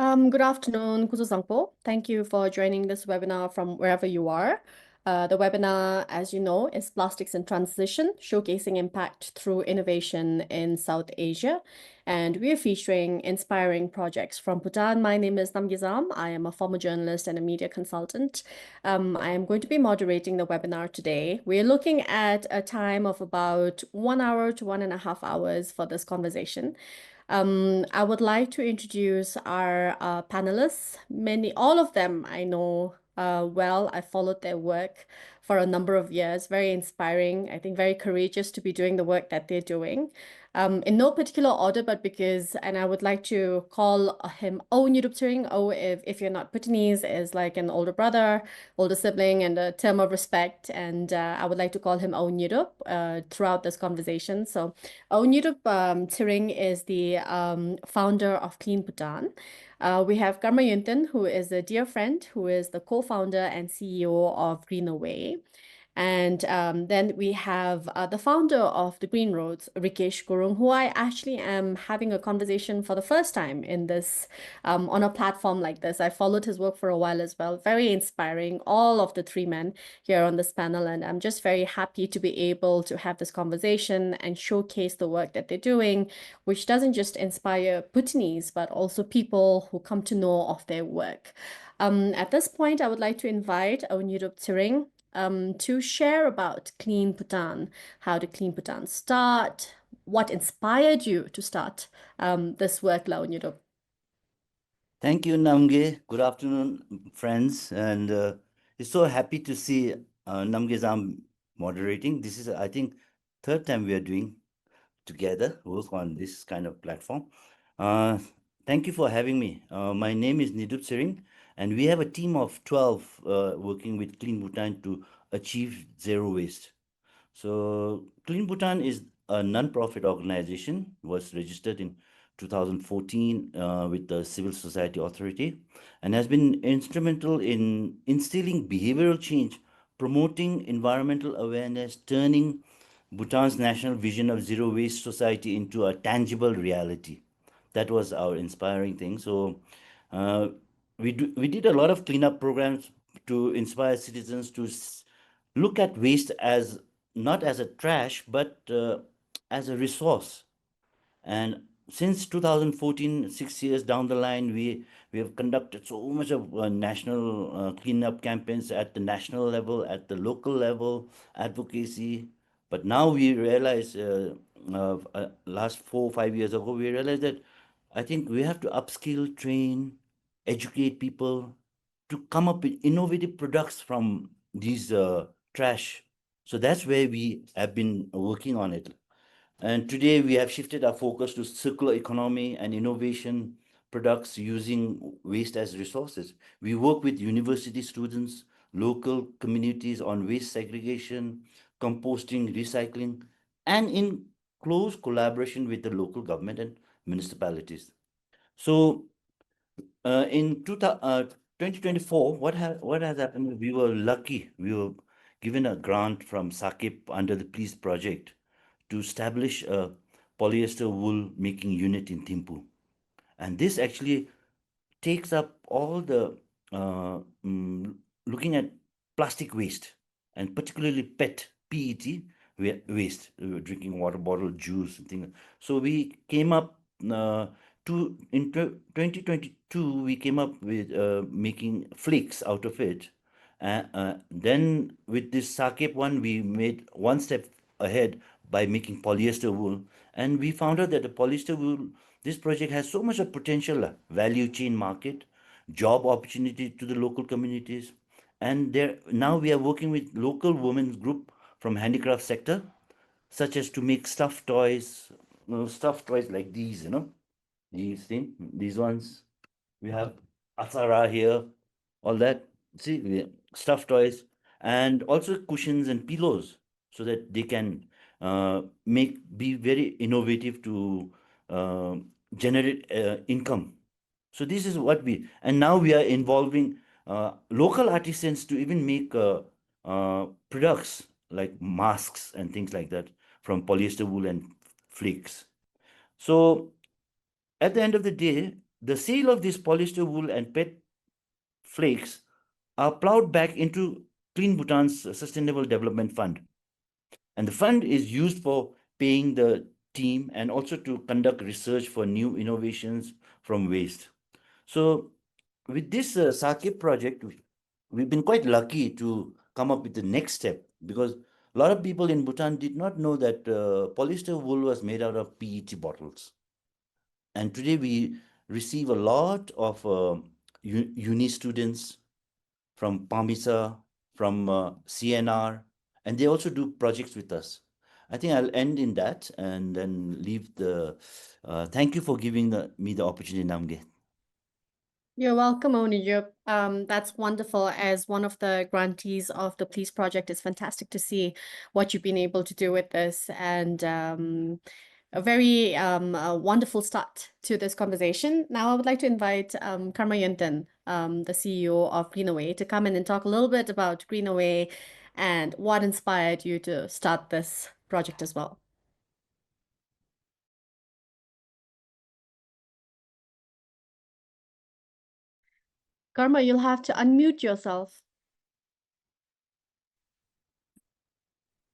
Good afternoon, Kuzu Sangpo. Thank you for joining this webinar from wherever you are. The webinar, as you know, is Plastics in Transition, Showcasing Impact Through Innovation in South Asia. And we are featuring inspiring projects from Bhutan. My name is Namgay. I am a former journalist and a media consultant. I am going to be moderating the webinar today. We're looking at a time of about 1 hour to 1.5 hours for this conversation. I would like to introduce our panelists. All of them I know well. I followed their work for a number of years. Very inspiring. I think very courageous to be doing the work that they're doing. In no particular order, but because, and I would like to call him Nedup Tshering. If you're not Bhutanese, is like an older brother, older sibling, and a term of respect. And I would like to call him Nedup throughout this conversation. So Nedup Tshering is the founder of Clean Bhutan. We have Yonten, who is a dear friend, who is the co-founder and CEO of Greenaway. And then we have the founder of the Green Roads, Rikesh Gurung, who I actually am having a conversation for the first time in this on a platform like this. I followed his work for a while as well. Very inspiring, all of the three men here on this panel. And I'm just very happy to be able to have this conversation and showcase the work that they're doing, which doesn't just inspire Bhutanese, but also people who come to know of their work. At this point, I would like to invite Nedup Tshering to share about Clean Bhutan. How did Clean Bhutan start? What inspired you to start this work, Nedup? Thank you, Namgay. Good afternoon, friends. And it's so happy to see Namgay moderating. This is, I think, third time we are doing together work on this kind of platform. Thank you for having me. My name is Nedup Tshering, and we have a team of 12 working with Clean Bhutan to achieve zero waste. So Clean Bhutan is a non-profit organization, was registered in 2014 with the Civil Society Authority, and has been instrumental in instilling behavioral change, promoting environmental awareness, turning Bhutan's national vision of zero waste society into a tangible reality. That was our inspiring thing. So we did a lot of cleanup programs to inspire citizens to look at waste as not as a trash, but as a resource. And since 2014, 6 years down the line, we have conducted so much of national cleanup campaigns at the national level, at the local level, advocacy. But now we realize, last 4 or 5 years ago, we realized that I think we have to upskill, train, educate people to come up with innovative products from these trash. So that's where we have been working on it. And today we have shifted our focus to circular economy and innovation products using waste as resources. We work with university students, local communities on waste segregation, composting, recycling, and in close collaboration with the local government and municipalities. So in 2024, what has happened? We were lucky. We were given a grant from SAKIP under the Please project to establish a polyester wool making unit in Thimphu. And this actually takes up all the looking at plastic waste and particularly PET waste, drinking water bottle, juice, and things. So we came up in 2022, we came up with making flakes out of it. Then with this Sakep one, we made one step ahead by making polyester wool. And we found out that the polyester wool, this project has so much of potential, value chain market, job opportunity to the local communities. And there now we are working with local women's group from handicraft sector, such as to make stuffed toys, stuffed toys like these, these ones. We have Asara here, all that. See, stuffed toys, and also cushions and pillows, so that they can be very innovative to generate income. So this is what and now we are involving local artisans to even make products like masks and things like that from polyester wool and flakes. So at the end of the day, the sale of this polyester wool and PET flakes are plowed back into Clean Bhutan's Sustainable Development Fund. And the fund is used for paying the team and also to conduct research for new innovations from waste. So, with this Sakip project, we've been quite lucky to come up with the next step because a lot of people in Bhutan did not know that polyester wool was made out of PET bottles. And today we receive a lot of uni students from PAMISA, from CNR, and they also do projects with us. I think I'll end in that and then leave the. Thank you for giving me the opportunity, Namge. You're welcome, Oniyup. That's wonderful. As one of the grantees of the Please Project, it's fantastic to see what you've been able to do with this, and a very a wonderful start to this conversation. Now, I would like to invite Karma Yonten, the CEO of Greenaway, to come in and talk a little bit about Greenaway and what inspired you to start this project as well. Karma, you'll have to unmute yourself.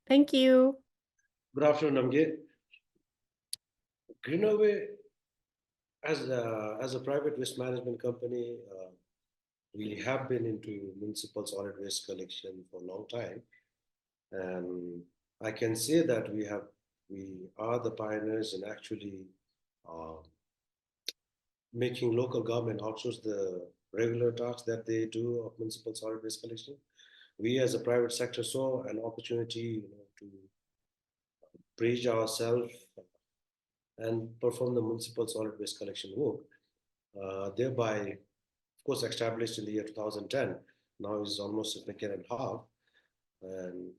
Thank you. Good afternoon, Namgay. Greenaway, as a private waste management company, we have been into municipal solid waste collection for a long time, and I can say that we are the pioneers in actually uh, making local government outsource the regular tasks that they do of municipal solid waste collection. We, as a private sector, saw an opportunity, to bridge ourselves and perform the municipal solid waste collection work, thereby, of course, established in the year 2010. Now is almost a decade and a half. And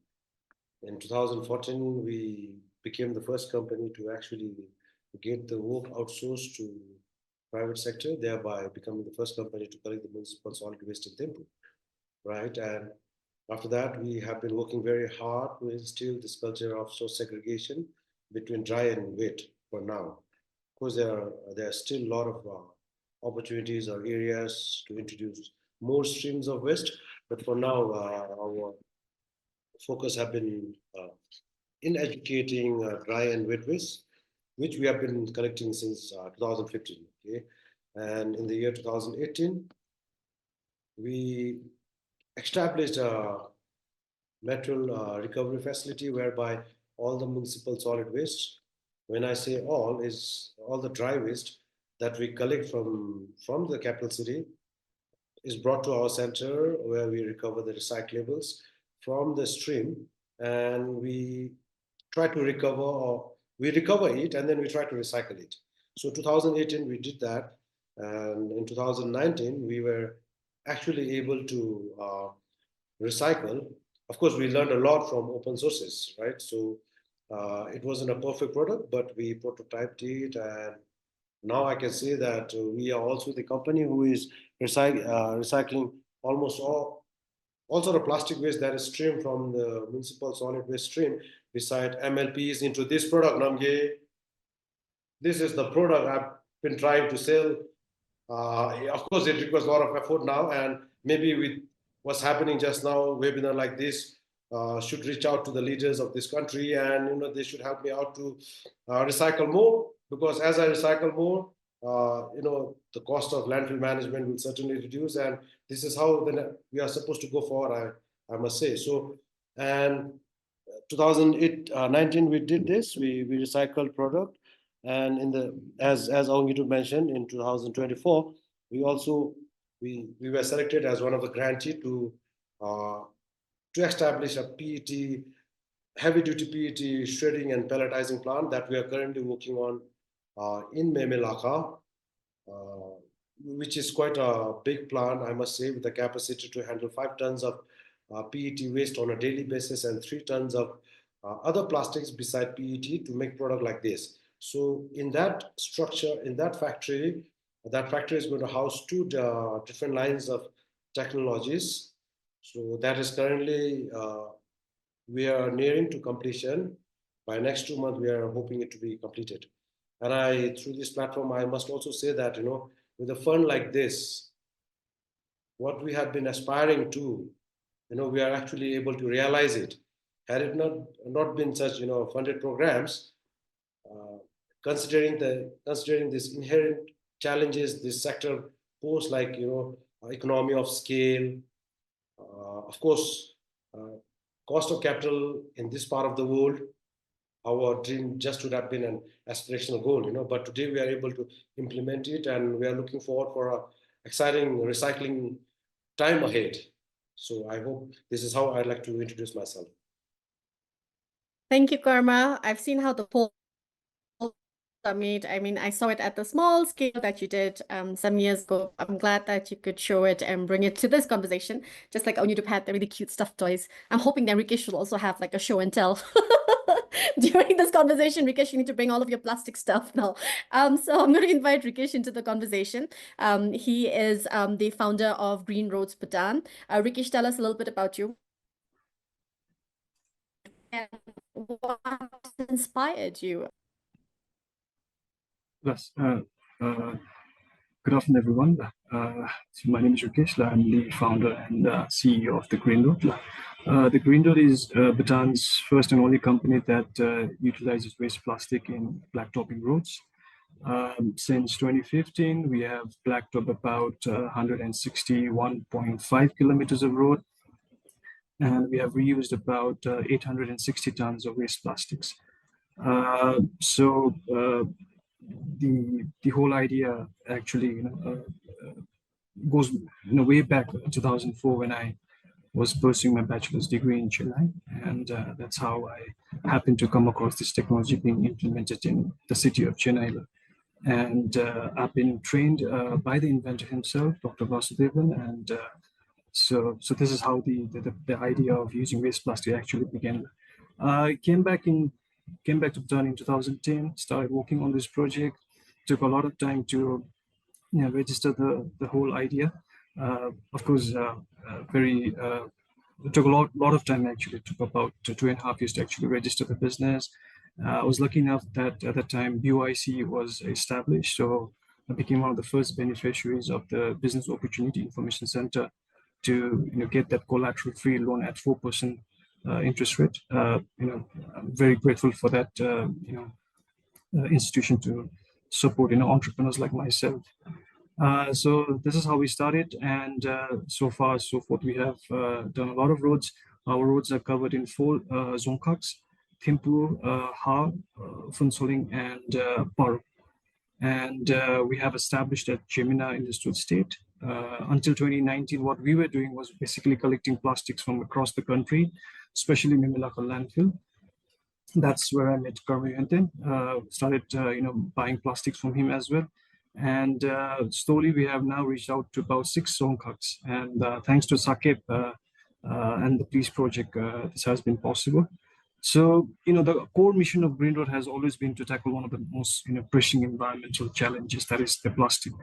in 2014, we became the first company to actually get the work outsourced to private sector, thereby becoming the first company to collect the municipal solid waste in Thimphu, right? And after that, we have been working very hard to instill this culture of source segregation between dry and wet for now. Of course, there are still a lot of opportunities or areas to introduce more streams of waste, but for now, our focus have been in educating dry and wet waste, which we have been collecting since 2015. Okay, and in the year 2018, we established a material recovery facility whereby all the municipal solid waste, when I say all, is all the dry waste that we collect from the capital city, is brought to our center where we recover the recyclables from the stream, and we try to recover, or we recover it and then we try to recycle it. So 2018 we did that, and in 2019 we were actually able to recycle. Of course, we learned a lot from open sources, right? So it wasn't a perfect product, but we prototyped it, and now I can say that we are also the company who is recycling almost all sort of plastic waste that is streamed from the municipal solid waste stream, beside MLPs, into this product, Namgay. This is the product I've been trying to sell. Of course, it requires a lot of effort now, and maybe with what's happening just now, webinar like this should reach out to the leaders of this country, and they should help me out to recycle more, because as I recycle more, the cost of landfill management will certainly reduce, and this is how we are supposed to go forward, I must say. So, and 2019 we did this, we recycled product, and as Aungitu mentioned, in 2024 we also we were selected as one of the grantee to establish a PET, heavy duty PET shredding and pelletizing plant that we are currently working on in Memelaka, which is quite a big plant, I must say, with the capacity to handle 5 tons of PET waste on a daily basis and 3 tons of other plastics beside PET to make product like this. So in that structure, in that factory is going to house 2 different lines of technologies. So that is currently, we are nearing to completion. By next 2 months, we are hoping it to be completed. And through this platform, I must also say that, with a fund like this, what we had been aspiring to, we are actually able to realize it. Had it not been such, funded programs, uh, considering this inherent challenges this sector pose, like economy of scale, of course, cost of capital in this part of the world. Our dream just would have been an aspirational goal, but today we are able to implement it, and we are looking forward for a exciting recycling time ahead. So I hope this is how I'd like to introduce myself. Thank you, Karma. I've seen how the poll are made. I mean, I saw it at the small scale that you did some years ago. I'm glad that you could show it and bring it to this conversation, just like Nedup had the really cute stuffed toys. I'm hoping that Rikesh will also have like a show and tell during this conversation. Rikesh, you need to bring all of your plastic stuff now. So I'm going to invite Rikesh into the conversation. He is the founder of Green Roads Bhutan. Rikesh, tell us a little bit about you. And what inspired you? Yes. Good afternoon, everyone. So my name is Rikesh. I'm the founder and CEO of the Green Road. The Green Road is Bhutan's first and only company that utilizes waste plastic in blacktopping roads. Since 2015, we have blacktopped about 161.5 kilometers of road, and we have reused about 860 tons of waste plastics. The whole idea actually goes way back 2004 when I was pursuing my bachelor's degree in Chennai, and that's how I happened to come across this technology being implemented in the city of Chennai. And I've been trained by the inventor himself, Dr. Vasudevan, and so this is how the idea of using waste plastic actually began. I came back to Bhutan in 2010, started working on this project. Took a lot of time to register the whole idea. Of course, it took a lot of time actually. It took about 2.5 years to actually register the business. I was lucky enough that at that time BOIC was established, so I became one of the first beneficiaries of the Business Opportunity Information Center to get that collateral-free loan at 4% interest rate. I'm very grateful for that institution to support entrepreneurs like myself. So this is how we started, and so far so forth. We have done a lot of roads. Our roads are covered in 4 Zongkaks: Thimphu, Ha, Phuntsholing, and Paro. And we have established at Gemina Industrial Estate. Until 2019, what we were doing was basically collecting plastics from across the country, especially Mimilaka landfill. That's where I met Yonten. Started buying plastics from him as well. And slowly we have now reached out to about 6 Zongkaks. And thanks to Sakep and the Peace Project, this has been possible. So, the core mission of Green Road has always been to tackle one of the most, pressing environmental challenges, that is the plastic,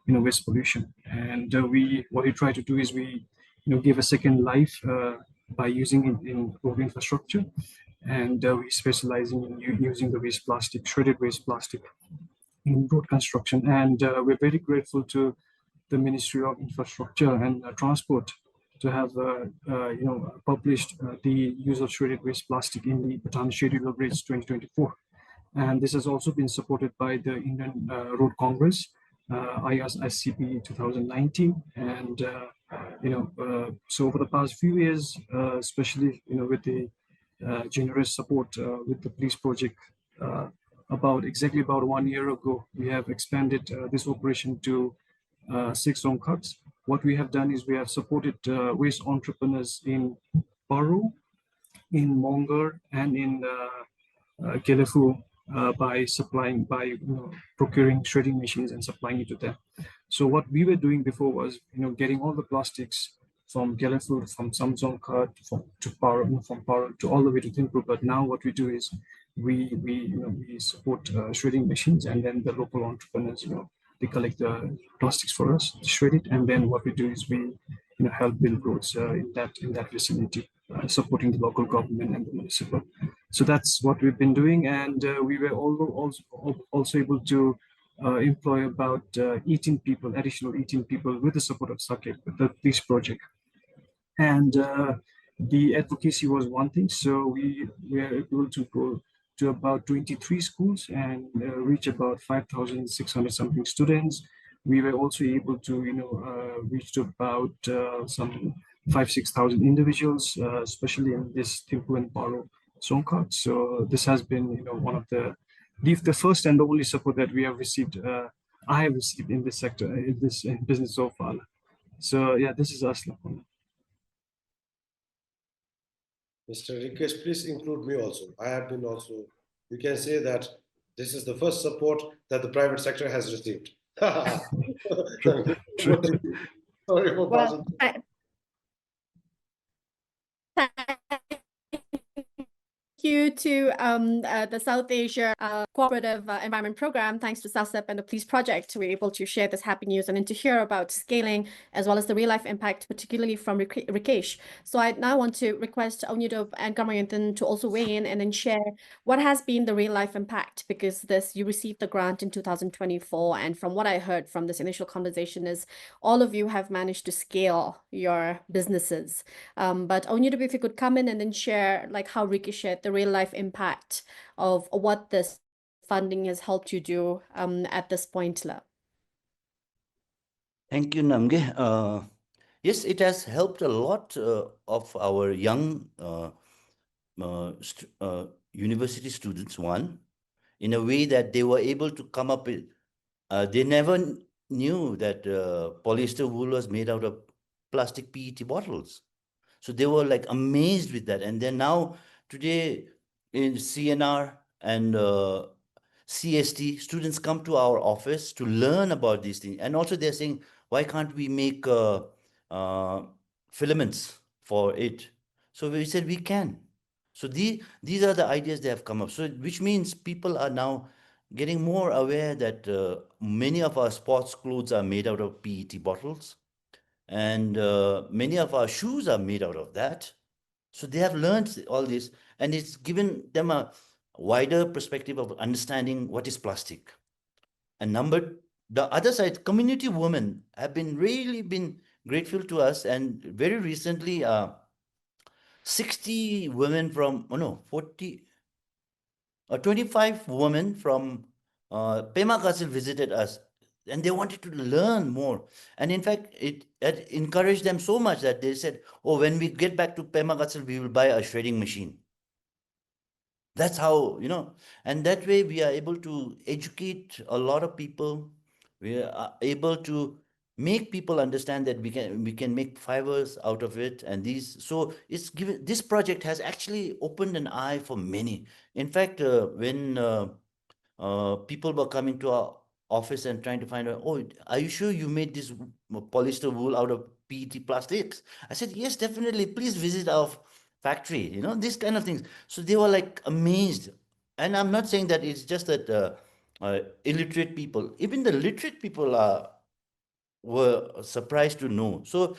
waste pollution. And what we try to do is we, give a second life by using it in road infrastructure. And we specialize in using the waste plastic, shredded waste plastic in road construction. And we're very grateful to the Ministry of Infrastructure and Transport to have published the use of shredded waste plastic in the Bhutan Schedule of Rates 2024. And this has also been supported by the Indian Road Congress, ISCP 2019. And so over the past few years, especially with the generous support with the police project, exactly about 1 year ago, we have expanded this operation to 6 Zongkaks. What we have done is we have supported waste entrepreneurs in Paro, in Mongar, and in Kelefu by procuring shredding machines and supplying it to them. So what we were doing before was getting all the plastics from Kelefu, from some Zongkat, to Paro, from Paro to all the way to Thimphu. But now what we do is we support shredding machines, and then the local entrepreneurs they collect the plastics for us, shred it, and then what we do is we help build roads in that vicinity, supporting the local government and the municipal. So that's what we've been doing, and we were also able to employ about 18 people, additional 18 people with the support of SAKEC, with the police project. And the advocacy was one thing. So we were able to go to about 23 schools and reach about 5,600 something students. We were also able to, reach to about some 6,000 individuals, especially in this Thimphu and Paro zone card. So this has been, one of the first and the only support that we have received. I have received in this sector, in this business so far. So yeah, this is us. Mr. Rikesh, please include me also. I have been also, you can say that this is the first support that the private sector has received. True, true. Sorry for Well, passing. you to the South Asia Cooperative Environment Program. Thanks to SASEP and the Police Project, we're able to share this happy news and to hear about scaling as well as the real-life impact, particularly from Rikesh. So I now want to request Nedup and Yonten to also weigh in and then share what has been the real-life impact, because you received the grant in 2024, and from what I heard from this initial conversation is all of you have managed to scale your businesses. But Nedup, if you could come in and then share like how Rikesh shared the real life impact of what this funding has helped you do at this point. Thank you, Namgay. Yes, it has helped a lot of our young university students, one, in a way that they were able to come up with, they never knew that polyester wool was made out of plastic PET bottles. So they were like amazed with that. And then now, today, in CNR and CST, students come to our office to learn about these things. And also they're saying, why can't we make filaments for it? So we said we can. So these are the ideas they have come up. So which means people are now getting more aware that many of our sports clothes are made out of PET bottles, and many of our shoes are made out of that. So they have learned all this, and it's given them a wider perspective of understanding what is plastic. And the other side, community women have been really been grateful to us, and very recently, 60 women from, oh no, 40, 25 women from Pema Castle visited us, and they wanted to learn more. And in fact, it encouraged them so much that they said, oh, when we get back to Pema Castle, we will buy a shredding machine. That's how, and that way we are able to educate a lot of people. We are able to make people understand that we can make fibers out of it, and so this project has actually opened an eye for many. In fact, when people were coming to our office and trying to find out, oh, are you sure you made this polyester wool out of PET plastics? I said, yes, definitely. Please visit our factory, these kind of things. So they were like amazed. And I'm not saying that it's just that illiterate people, even the literate people were surprised to know. So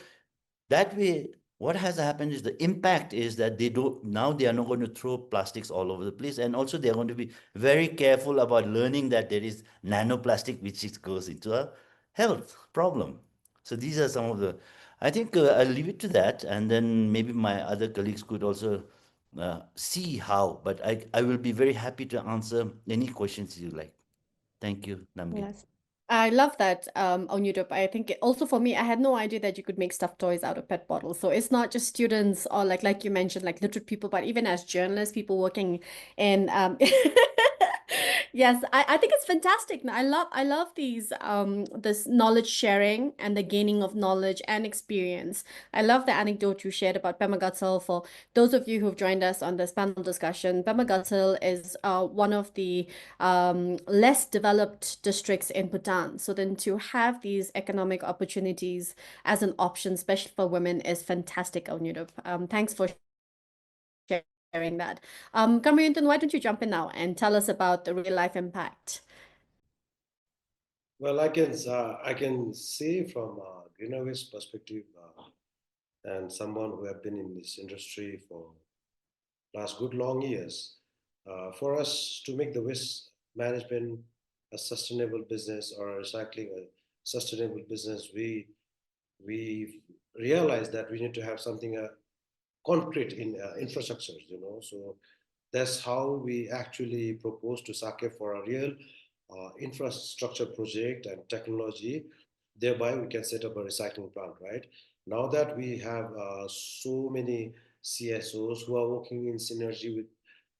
that way, what has happened is the impact is that they are not going to throw plastics all over the place. And also they're going to be very careful about learning that there is nanoplastic, which goes into a health problem. So these are some of I think I'll leave it to that. And then maybe my other colleagues could also see how, but I will be very happy to answer any questions you like. Thank you, Namgay. Yes. I love that, Nedup. I think also for me, I had no idea that you could make stuffed toys out of PET bottles. So it's not just students or like you mentioned, like literate people, but even as journalists, people working in yes, I think it's fantastic. I love this knowledge sharing and the gaining of knowledge and experience. I love the anecdote you shared about Pemagatsal. For those of you who've joined us on this panel discussion, Pemagatsal is one of the less developed districts in Bhutan. So then to have these economic opportunities as an option, especially for women, is fantastic, Nedup. Thanks for sharing that. Yonten, why don't you jump in now and tell us about the real life impact? Well, I can say from a greenhouse perspective, and someone who have been in this industry for last good long years, for us to make the waste management a sustainable business or recycling a sustainable business, we realize that we need to have something concrete in infrastructures, So that's how we actually propose to Sake for a real infrastructure project and technology. Thereby, we can set up a recycling plant, right? Now that we have so many CSOs who are working in synergy with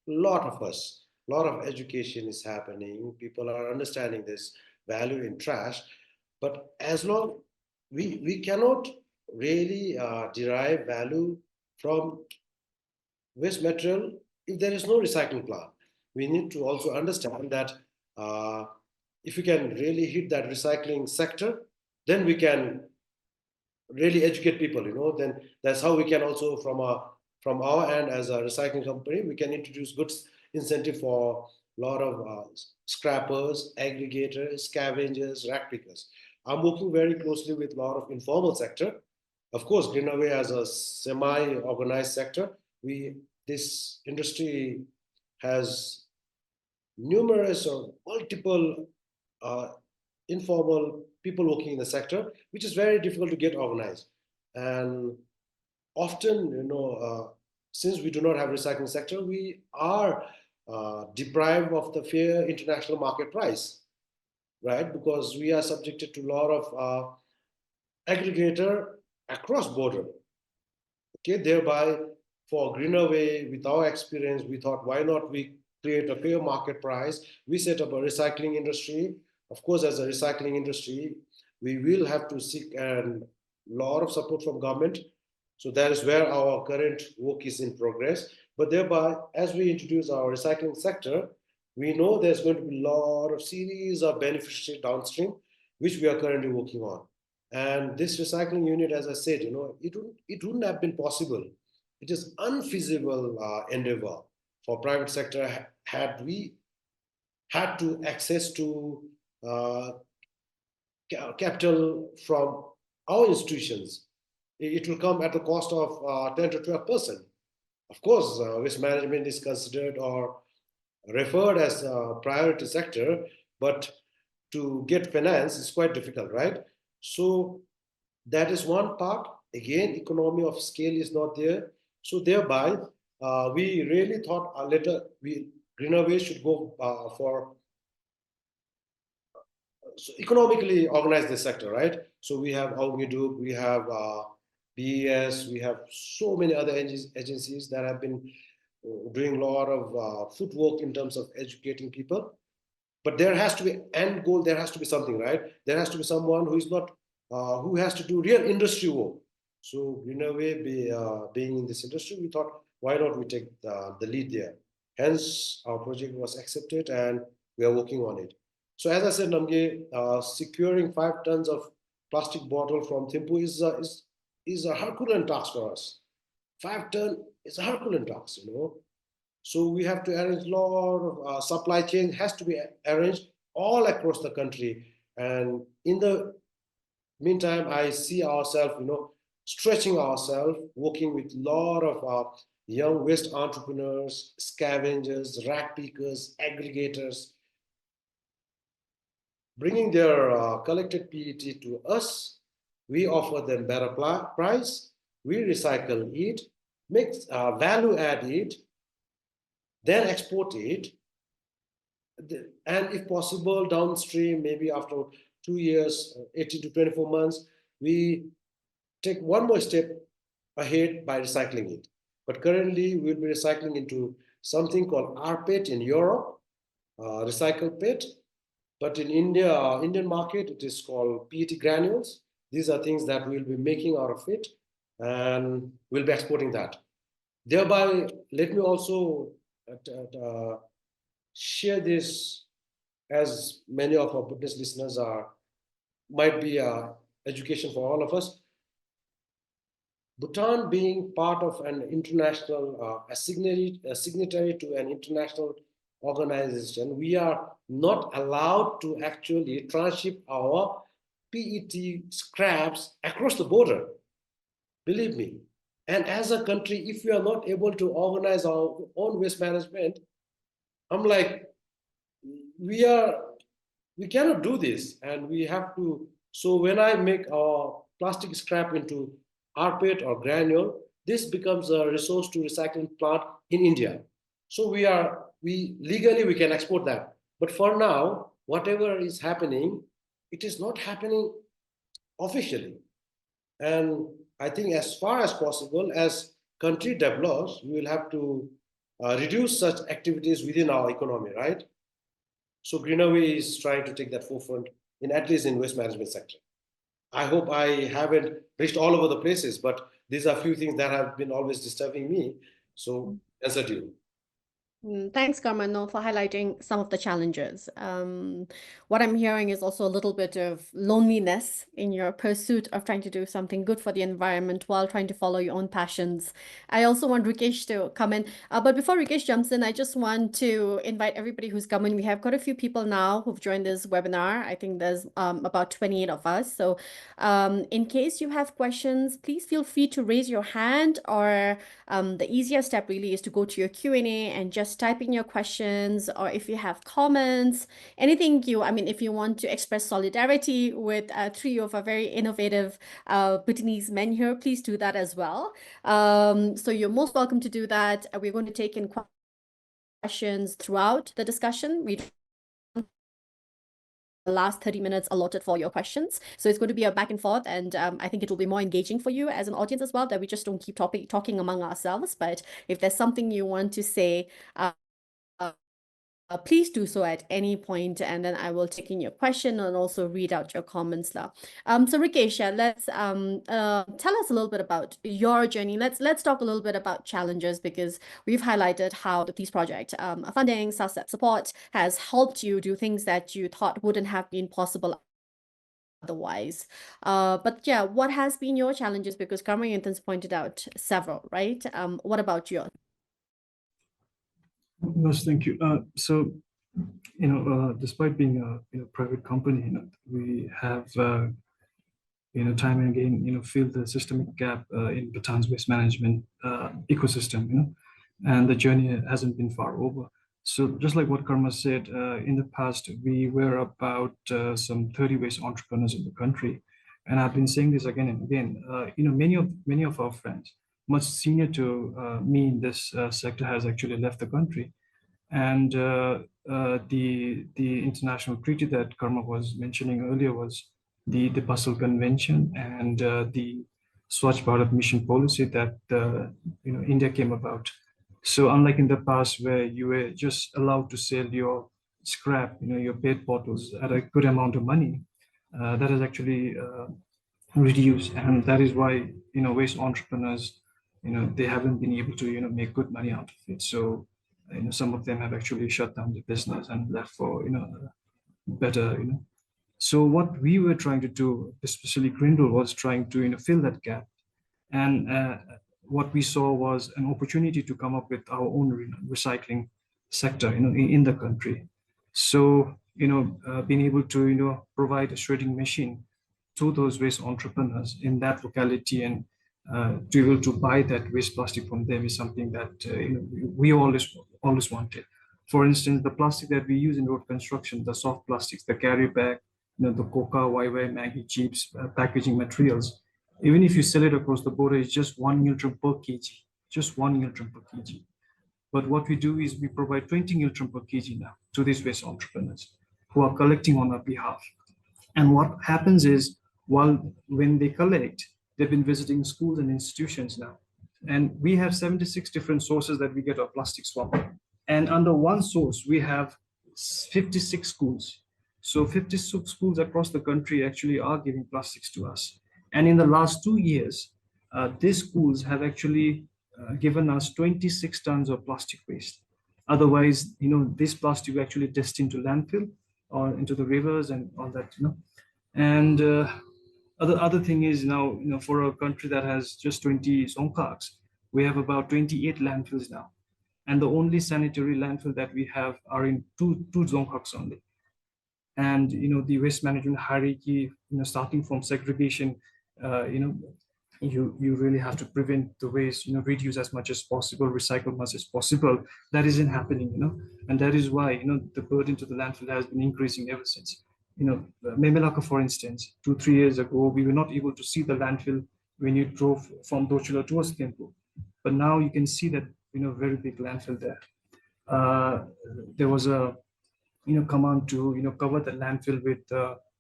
a lot of us, a lot of education is happening. People are understanding this value in trash, but as long we cannot really derive value from waste material if there is no recycling plant. We need to also understand that uh, if we can really hit that recycling sector, then we can really educate people, then that's how we can also from our end as a recycling company, we can introduce good incentive for a lot of scrappers, aggregators, scavengers, rack pickers. I'm working very closely with a lot of informal sector. Of course, Greenaway as a semi-organized sector, we this industry has numerous or multiple uh, informal people working in the sector, which is very difficult to get organized. And often, since we do not have recycling sector, we are deprived of the fair international market price, right? Because we are subjected to a lot of aggregator across border. Okay, thereby for Greenaway, with our experience, we thought, why not we create a fair market price? We set up a recycling industry. Of course, as a recycling industry, we will have to seek a lot of support from government. So that is where our current work is in progress. But thereby, as we introduce our recycling sector, we know there's going to be a lot of series of beneficiary downstream, which we are currently working on. And this recycling unit, as I said, it wouldn't have been possible. It is unfeasible endeavor for private sector had we had to access to uh, capital from our institutions. It will come at the cost of 10 to 12%. Of course, waste management is considered or referred as a priority sector, but to get finance is quite difficult, right? So that is one part. Again, economy of scale is not there. So thereby, we really thought later Greenaway should go for so economically organize this sector, right? So we have Nedup, we have BES, we have so many other agencies that have been doing a lot of footwork in terms of educating people. But there has to be end goal. There has to be something, right? There has to be someone who is not who has to do real industry work. So in a way, being in this industry, we thought, why not we take the lead there? Hence, our project was accepted, and we are working on it. So as I said, Namgay, securing 5 tons of plastic bottle from Thimphu is a Herculean task for us. 5 ton is a Herculean task. So we have to arrange a lot of supply chain has to be arranged all across the country. And in the meantime, I see ourselves, stretching ourselves, working with a lot of young waste entrepreneurs, scavengers, rack pickers, aggregators, bringing their collected PET to us. We offer them better price. We recycle it, make value add it, then export it, and if possible, downstream, maybe after 2 years, 18 to 24 months, we take one more step ahead by recycling it. But currently, we'll be recycling into something called rPET in Europe, recycled PET. But in India, Indian market, it is called PET granules. These are things that we'll be making out of it, and we'll be exporting that. Thereby, let me also share this, as many of our Buddhist listeners might be education for all of us. Bhutan being part of an international, a signatory to an international organization, we are not allowed to actually transship our PET scraps across the border. Believe me. And as a country, if we are not able to organize our own waste management, I'm like, we are we cannot do this, and we have to. So when I make our plastic scrap into rPET or granule, this becomes a resource to recycling plant in India. So we legally we can export that. But for now, whatever is happening, it is not happening officially. And I think as far as possible, as country develops, we will have to reduce such activities within our economy, right? So Greenaway is trying to take that forefront in at least in waste management sector. I hope I haven't reached all over the places, but these are a few things that have been always disturbing me. So answer to you. Thanks, Karmano, for highlighting some of the challenges. What I'm hearing is also a little bit of loneliness in your pursuit of trying to do something good for the environment while trying to follow your own passions. I also want Rikesh to come in. But before Rikesh jumps in, I just want to invite everybody who's come in. We have quite a few people now who've joined this webinar. I think there's about 28 of us. So in case you have questions, please feel free to raise your hand, or the easiest step really is to go to your Q&A and just type in your questions, or if you have comments, anything if you want to express solidarity with three of our very innovative Bhutanese men here, please do that as well. So you're most welcome to do that. We're going to take in questions throughout the discussion. We the last 30 minutes allotted for your questions. So it's going to be a back and forth, and I think it will be more engaging for you as an audience as well, that we just don't keep talking among ourselves. But if there's something you want to say, please do so at any point, and then I will take in your question and also read out your comments now. So Rikesh, let's tell us a little bit about your journey. Let's talk a little bit about challenges, because we've highlighted how the Peace Project funding, support has helped you do things that you thought wouldn't have been possible otherwise. But yeah, what has been your challenges? Because Yonten's pointed out several, right? What about yours? Yes, thank you. So, despite being a private company, we have time and again filled the systemic gap in Bhutan's waste management ecosystem. And the journey hasn't been far over. So just like what Karma said, in the past we were about some 30 waste entrepreneurs in the country, and I've been saying this again and again. Many of our friends, much senior to me in this sector, has actually left the country. And the international treaty that Karma was mentioning earlier was the Basel Convention and the Swachh Bharat mission policy that India came about. So unlike in the past where you were just allowed to sell your scrap, your PET bottles at a good amount of money, that has actually reduced, and that is why waste entrepreneurs, they haven't been able to make good money out of it. So some of them have actually shut down the business and left for better. So what we were trying to do, especially Grindle, was trying to fill that gap, and what we saw was an opportunity to come up with our own recycling sector in the country. So being able to provide a shredding machine to those waste entrepreneurs in that locality, and to be able to buy that waste plastic from them is something that we always wanted. For instance, the plastic that we use in road construction, the soft plastics, the carry bag, the Coca, YY, Maggie chips, packaging materials, even if you sell it across the border, it's just 1 newton per kg, just 1 newton per kg. But what we do is we provide 20 newton per kg now to these waste entrepreneurs who are collecting on our behalf. And what happens is, when they collect, they've been visiting schools and institutions now. And we have 76 different sources that we get our plastic swap. And under one source, we have 56 schools. So 56 schools across the country actually are giving plastics to us. And in the last 2 years, these schools have actually given us 26 tons of plastic waste. Otherwise, this plastic actually destined to landfill or into the rivers and all that, And other thing is now, for a country that has just 20 zonkhaks, we have about 28 landfills now. And the only sanitary landfill that we have are in two zonkhaks only. And the waste management hierarchy, starting from segregation, you really have to prevent the waste, reduce as much as possible, recycle much as possible. That isn't happening, and that is why, the burden to the landfill has been increasing ever since. Memelaka, for instance, 2 3 years ago, we were not able to see the landfill when you drove from Dochula towards Thimphu, but now you can see that, very big landfill there. There was a command to cover the landfill with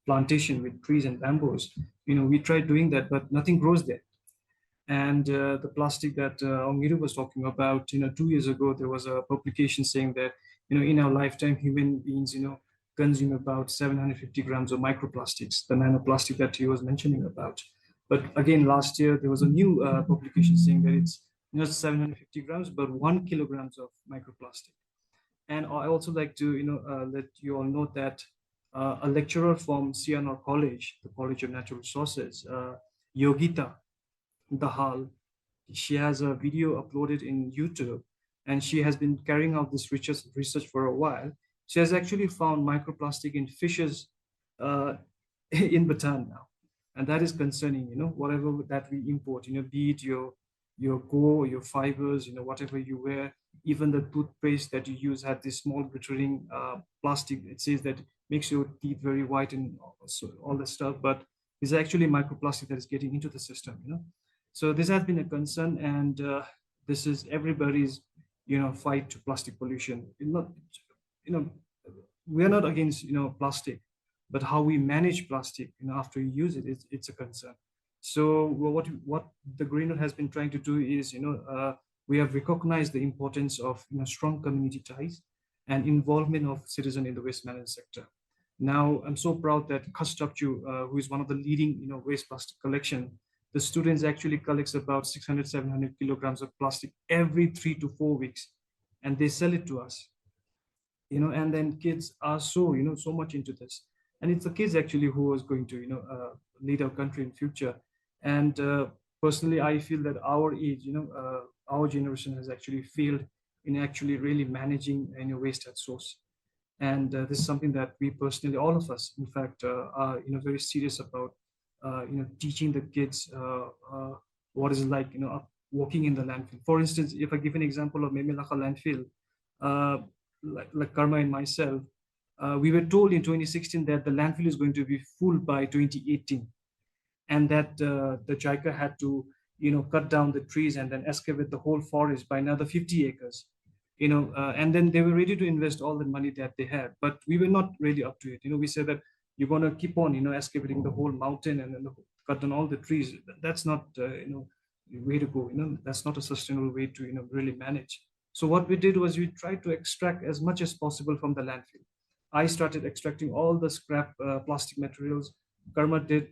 plantation with trees and bamboos. We tried doing that, but nothing grows there. And the plastic that Ongiru was talking about, 2 years ago, there was a publication saying that, in our lifetime, human beings, consume about 750 grams of microplastics, the nanoplastic that he was mentioning about. But again, last year, there was a new publication saying that it's not 750 grams, but 1 kilograms of microplastic. And I also like to, let you all know that a lecturer from CNR College, the College of Natural Resources, Yogita Dahal, she has a video uploaded in YouTube, and she has been carrying out this research for a while. She has actually found microplastic in fishes in Bhutan now, and that is concerning. Whatever that we import, be it your go, your fibers, whatever you wear, even the toothpaste that you use had this small glittering plastic. It says that makes your teeth very white and all that stuff, but it's actually microplastic that is getting into the system. So this has been a concern, and this is everybody's, fight to plastic pollution. Not, we are not against, plastic, but how we manage plastic, after you use it, it's a concern. So what the Green Note has been trying to do is, we have recognized the importance of, strong community ties and involvement of citizens in the waste management sector. Now, I'm so proud that Khastapchu, who is one of the leading, waste plastic collection, the students actually collects about 600, 700 kilograms of plastic every 3 to 4 weeks, and they sell it to us. And then kids are so, so much into this. And it's the kids actually who is going to, lead our country in future. And personally, I feel that our age, our generation has actually failed in actually really managing, waste at source. And this is something that we personally, all of us, in fact, are, very serious about, teaching the kids what is it like, working in the landfill. For instance, if I give an example of Memelaka landfill, like Karma and myself, we were told in 2016 that the landfill is going to be full by 2018, and that the JICA had to, cut down the trees and then excavate the whole forest by another 50 acres. And then they were ready to invest all the money that they had, but we were not really up to it. We said that you're going to keep on, excavating the whole mountain and then cut down all the trees. That's not, way to go. That's not a sustainable way to, really manage. So what we did was we tried to extract as much as possible from the landfill. I started extracting all the scrap plastic materials. Karma did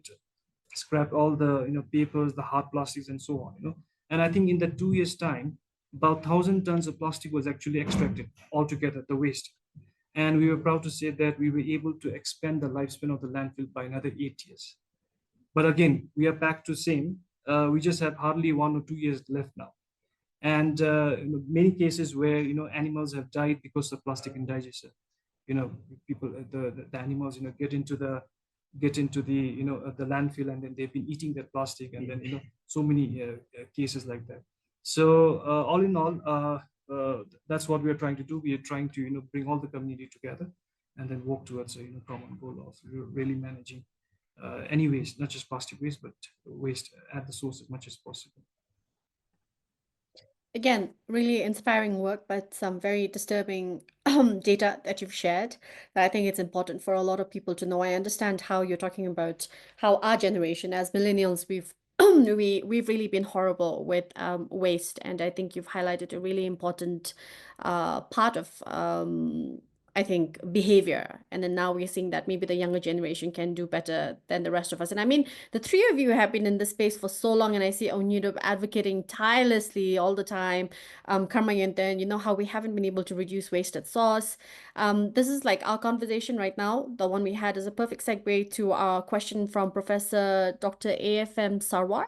scrap all the, papers, the hard plastics, and so on. And I think in the 2 years' time, about 1,000 tons of plastic was actually extracted altogether, the waste. And we were proud to say that we were able to expand the lifespan of the landfill by another 8 years. But again, we are back to same. We just have hardly 1 or 2 years left now. And many cases where, animals have died because of plastic indigestion. People, the animals, get into the, the landfill, and then they've been eating that plastic, and then, so many cases like that. So all in all, that's what we are trying to do. We are trying to, bring all the community together and then work towards a, common goal of really managing any waste, not just plastic waste, but waste at the source as much as possible. Again, really inspiring work, but some very disturbing data that you've shared that I think it's important for a lot of people to know. I understand how you're talking about how our generation, as millennials, we've we've really been horrible with waste, and I think you've highlighted a really important part of I think behavior. And then now we're seeing that maybe the younger generation can do better than the rest of us. And I mean, the three of you have been in this space for so long, and I see Nedup advocating tirelessly all the time. Karma, Yonten, how we haven't been able to reduce waste at source. This is like our conversation right now. The one we had is a perfect segue to our question from Professor Dr. AFM Sarwar.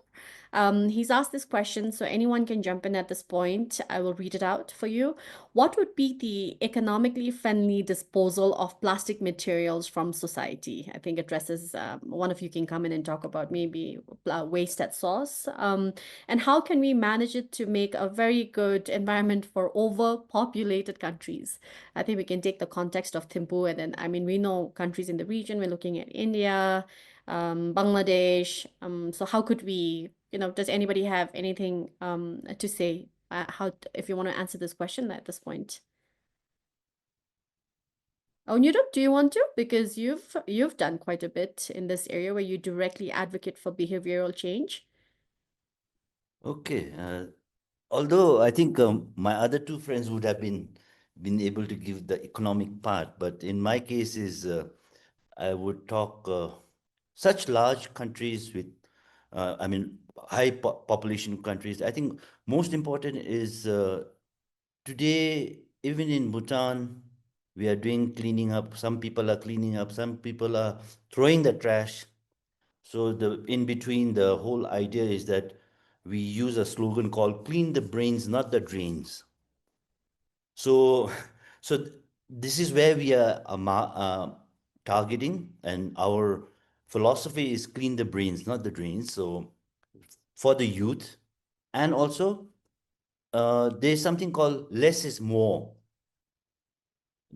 He's asked this question, so anyone can jump in at this point. I will read it out for you. What would be the economically friendly disposal of plastic materials from society? I think addresses, one of you can come in and talk about maybe waste at source. And how can we manage it to make a very good environment for overpopulated countries? I think we can take the context of Thimphu, and then, I mean, we know countries in the region, we're looking at India, Bangladesh. So how could we, does anybody have anything to say, if you want to answer this question at this point? Oh, Nedup, do you want to? Because you've done quite a bit in this area where you directly advocate for behavioral change. Okay. Although I think my other two friends would have been able to give the economic part, but in my case is I would talk such large countries with, I mean, high population countries. I think most important is today, even in Bhutan, we are doing cleaning up. Some people are cleaning up. Some people are throwing the trash. So the in between, the whole idea is that we use a slogan called "Clean the brains, not the drains." So, so this is where we are targeting, and our philosophy is clean the brains, not the drains. So for the youth, and also there's something called less is more.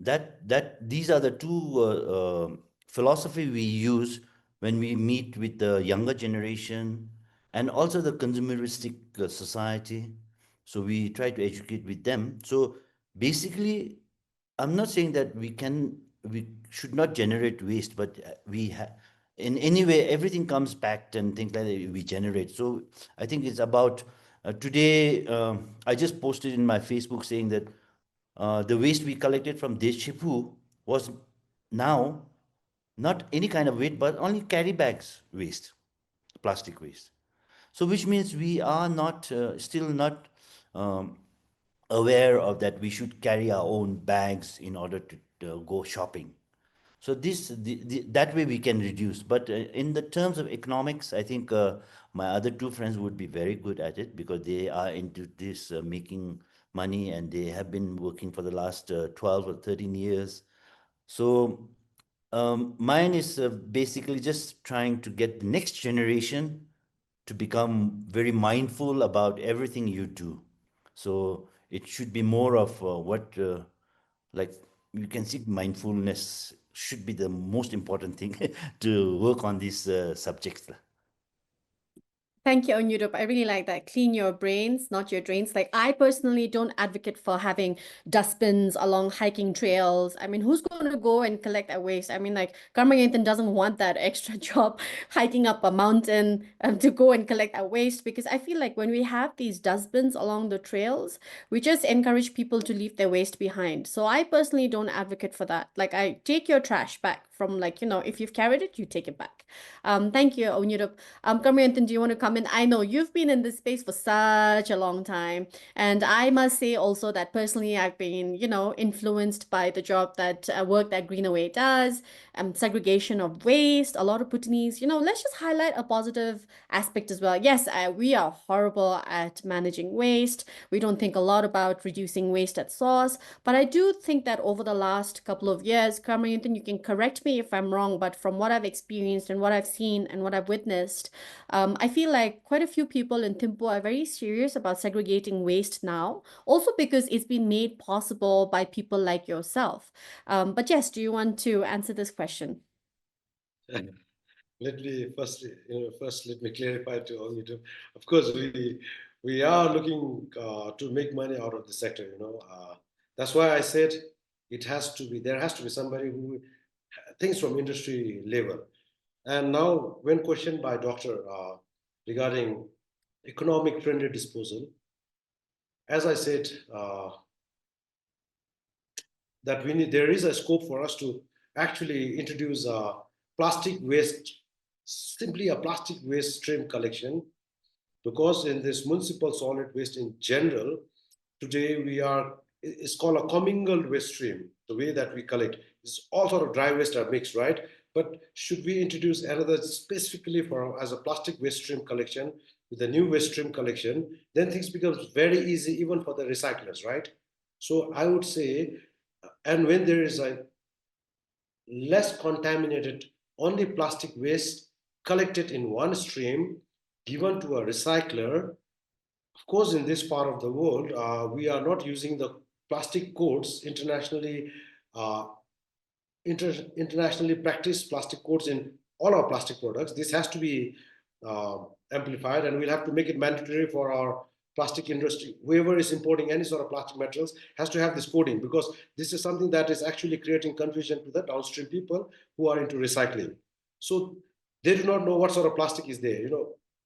That these are the two philosophy we use when we meet with the younger generation and also the consumeristic society. So we try to educate with them. So basically, I'm not saying that we should not generate waste, but in any way everything comes back and things like that we generate. So I think it's about today. I just posted in my Facebook saying that the waste we collected from Deshipu was now not any kind of waste, but only carry bags waste, plastic waste. So which means we are not still not aware of that we should carry our own bags in order to go shopping. So that way we can reduce. But in the terms of economics, I think my other two friends would be very good at it because they are into this making money and they have been working for the last 12 or 13 years. So mine is basically just trying to get the next generation to become very mindful about everything you do. So it should be more of like you can see mindfulness should be the most important thing to work on these subjects. Thank you, Nedup. I really like that. Clean your brains, not your drains. Like, I personally don't advocate for having dustbins along hiking trails. I mean, who's going to go and collect that waste? I mean, like, Yonten doesn't want that extra job hiking up a mountain to go and collect that waste, because I feel like when we have these dustbins along the trails, we just encourage people to leave their waste behind. So I personally don't advocate for that. Like, I take your trash back from, like, if you've carried it, you take it back. Thank you, Nedup. Yonten, do you want to come in? I know you've been in this space for such a long time. And I must say also that personally, I've been, influenced by the job that work that Greenaway does, segregation of waste, a lot of Bhutanese, let's just highlight a positive aspect as well. Yes, we are horrible at managing waste. We don't think a lot about reducing waste at source. But I do think that over the last couple of years, Yonten, you can correct me if I'm wrong, but from what I've experienced and what I've seen and what I've witnessed, I feel like quite a few people in Thimphu are very serious about segregating waste now, also because it's been made possible by people like yourself. But yes, do you want to answer this question? Let me first let me clarify to all you two. Of course, we are looking to make money out of the sector. That's why I said there has to be somebody who thinks from industry level. And now, when questioned by Doctor regarding economic friendly disposal, as I said, that there is a scope for us to actually introduce plastic waste, simply a plastic waste stream collection, because in this municipal solid waste in general, today it's called a commingled waste stream. The way that we collect is all sort of dry waste are mixed, right? But should we introduce another specifically for as a plastic waste stream collection, with the new waste stream collection, then things becomes very easy even for the recyclers, right? So I would say, and when there is a less contaminated, only plastic waste collected in one stream, given to a recycler. Of course, in this part of the world, we are not using the plastic codes internationally, uh, internationally practiced plastic codes in all our plastic products. This has to be uh, amplified, and we'll have to make it mandatory for our plastic industry. Whoever is importing any sort of plastic materials has to have this coding, because this is something that is actually creating confusion to the downstream people who are into recycling. So they do not know what sort of plastic is there.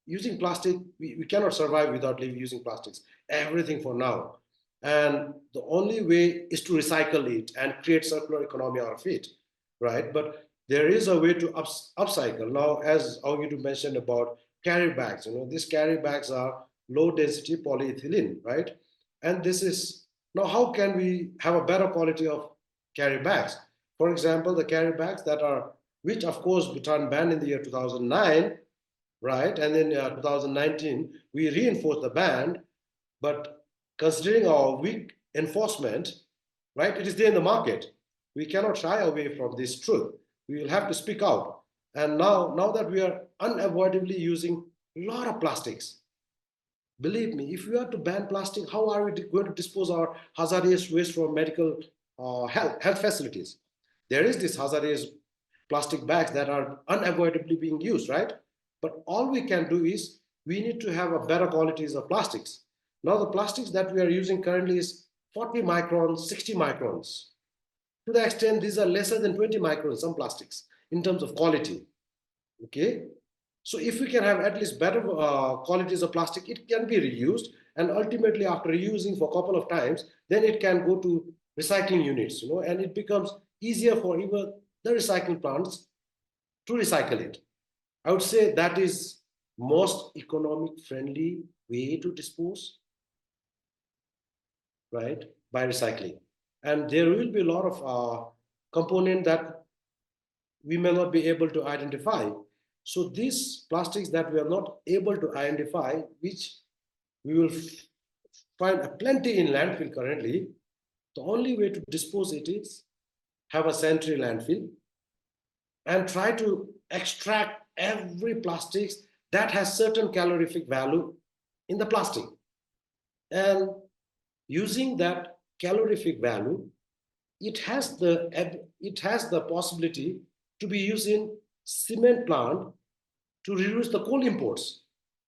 Using plastic, we cannot survive without using plastics. Everything for now. And the only way is to recycle it and create circular economy out of it, right? But there is a way to upcycle. Now, as Augitu mentioned about carry bags, these carry bags are low density polyethylene, right? And this is, now how can we have a better quality of carry bags? For example, the carry bags that are, which of course Bhutan banned in the year 2009, right? And then 2019, we reinforced the ban, but considering our weak enforcement, right, it is there in the market. We cannot shy away from this truth. We will have to speak out. And now that we are unavoidably using a lot of plastics, believe me, if we are to ban plastic, how are we going to dispose our hazardous waste from medical health facilities? There is this hazardous plastic bags that are unavoidably being used, right? But all we can do is we need to have a better qualities of plastics. Now the plastics that we are using currently is 40 microns, 60 microns. To the extent these are lesser than 20 microns, some plastics, in terms of quality. Okay, so if we can have at least better qualities of plastic, it can be reused, and ultimately after reusing for a couple of times, then it can go to recycling units, and it becomes easier for even the recycling plants to recycle it. I would say that is most economic friendly way to dispose, right, by recycling. And there will be a lot of component that we may not be able to identify. So these plastics that we are not able to identify, which we will find a plenty in landfill currently, the only way to dispose it is have a sanitary landfill and try to extract every plastics that has certain calorific value in the plastic. And using that calorific value, it has the possibility to be used in cement plant to reduce the coal imports.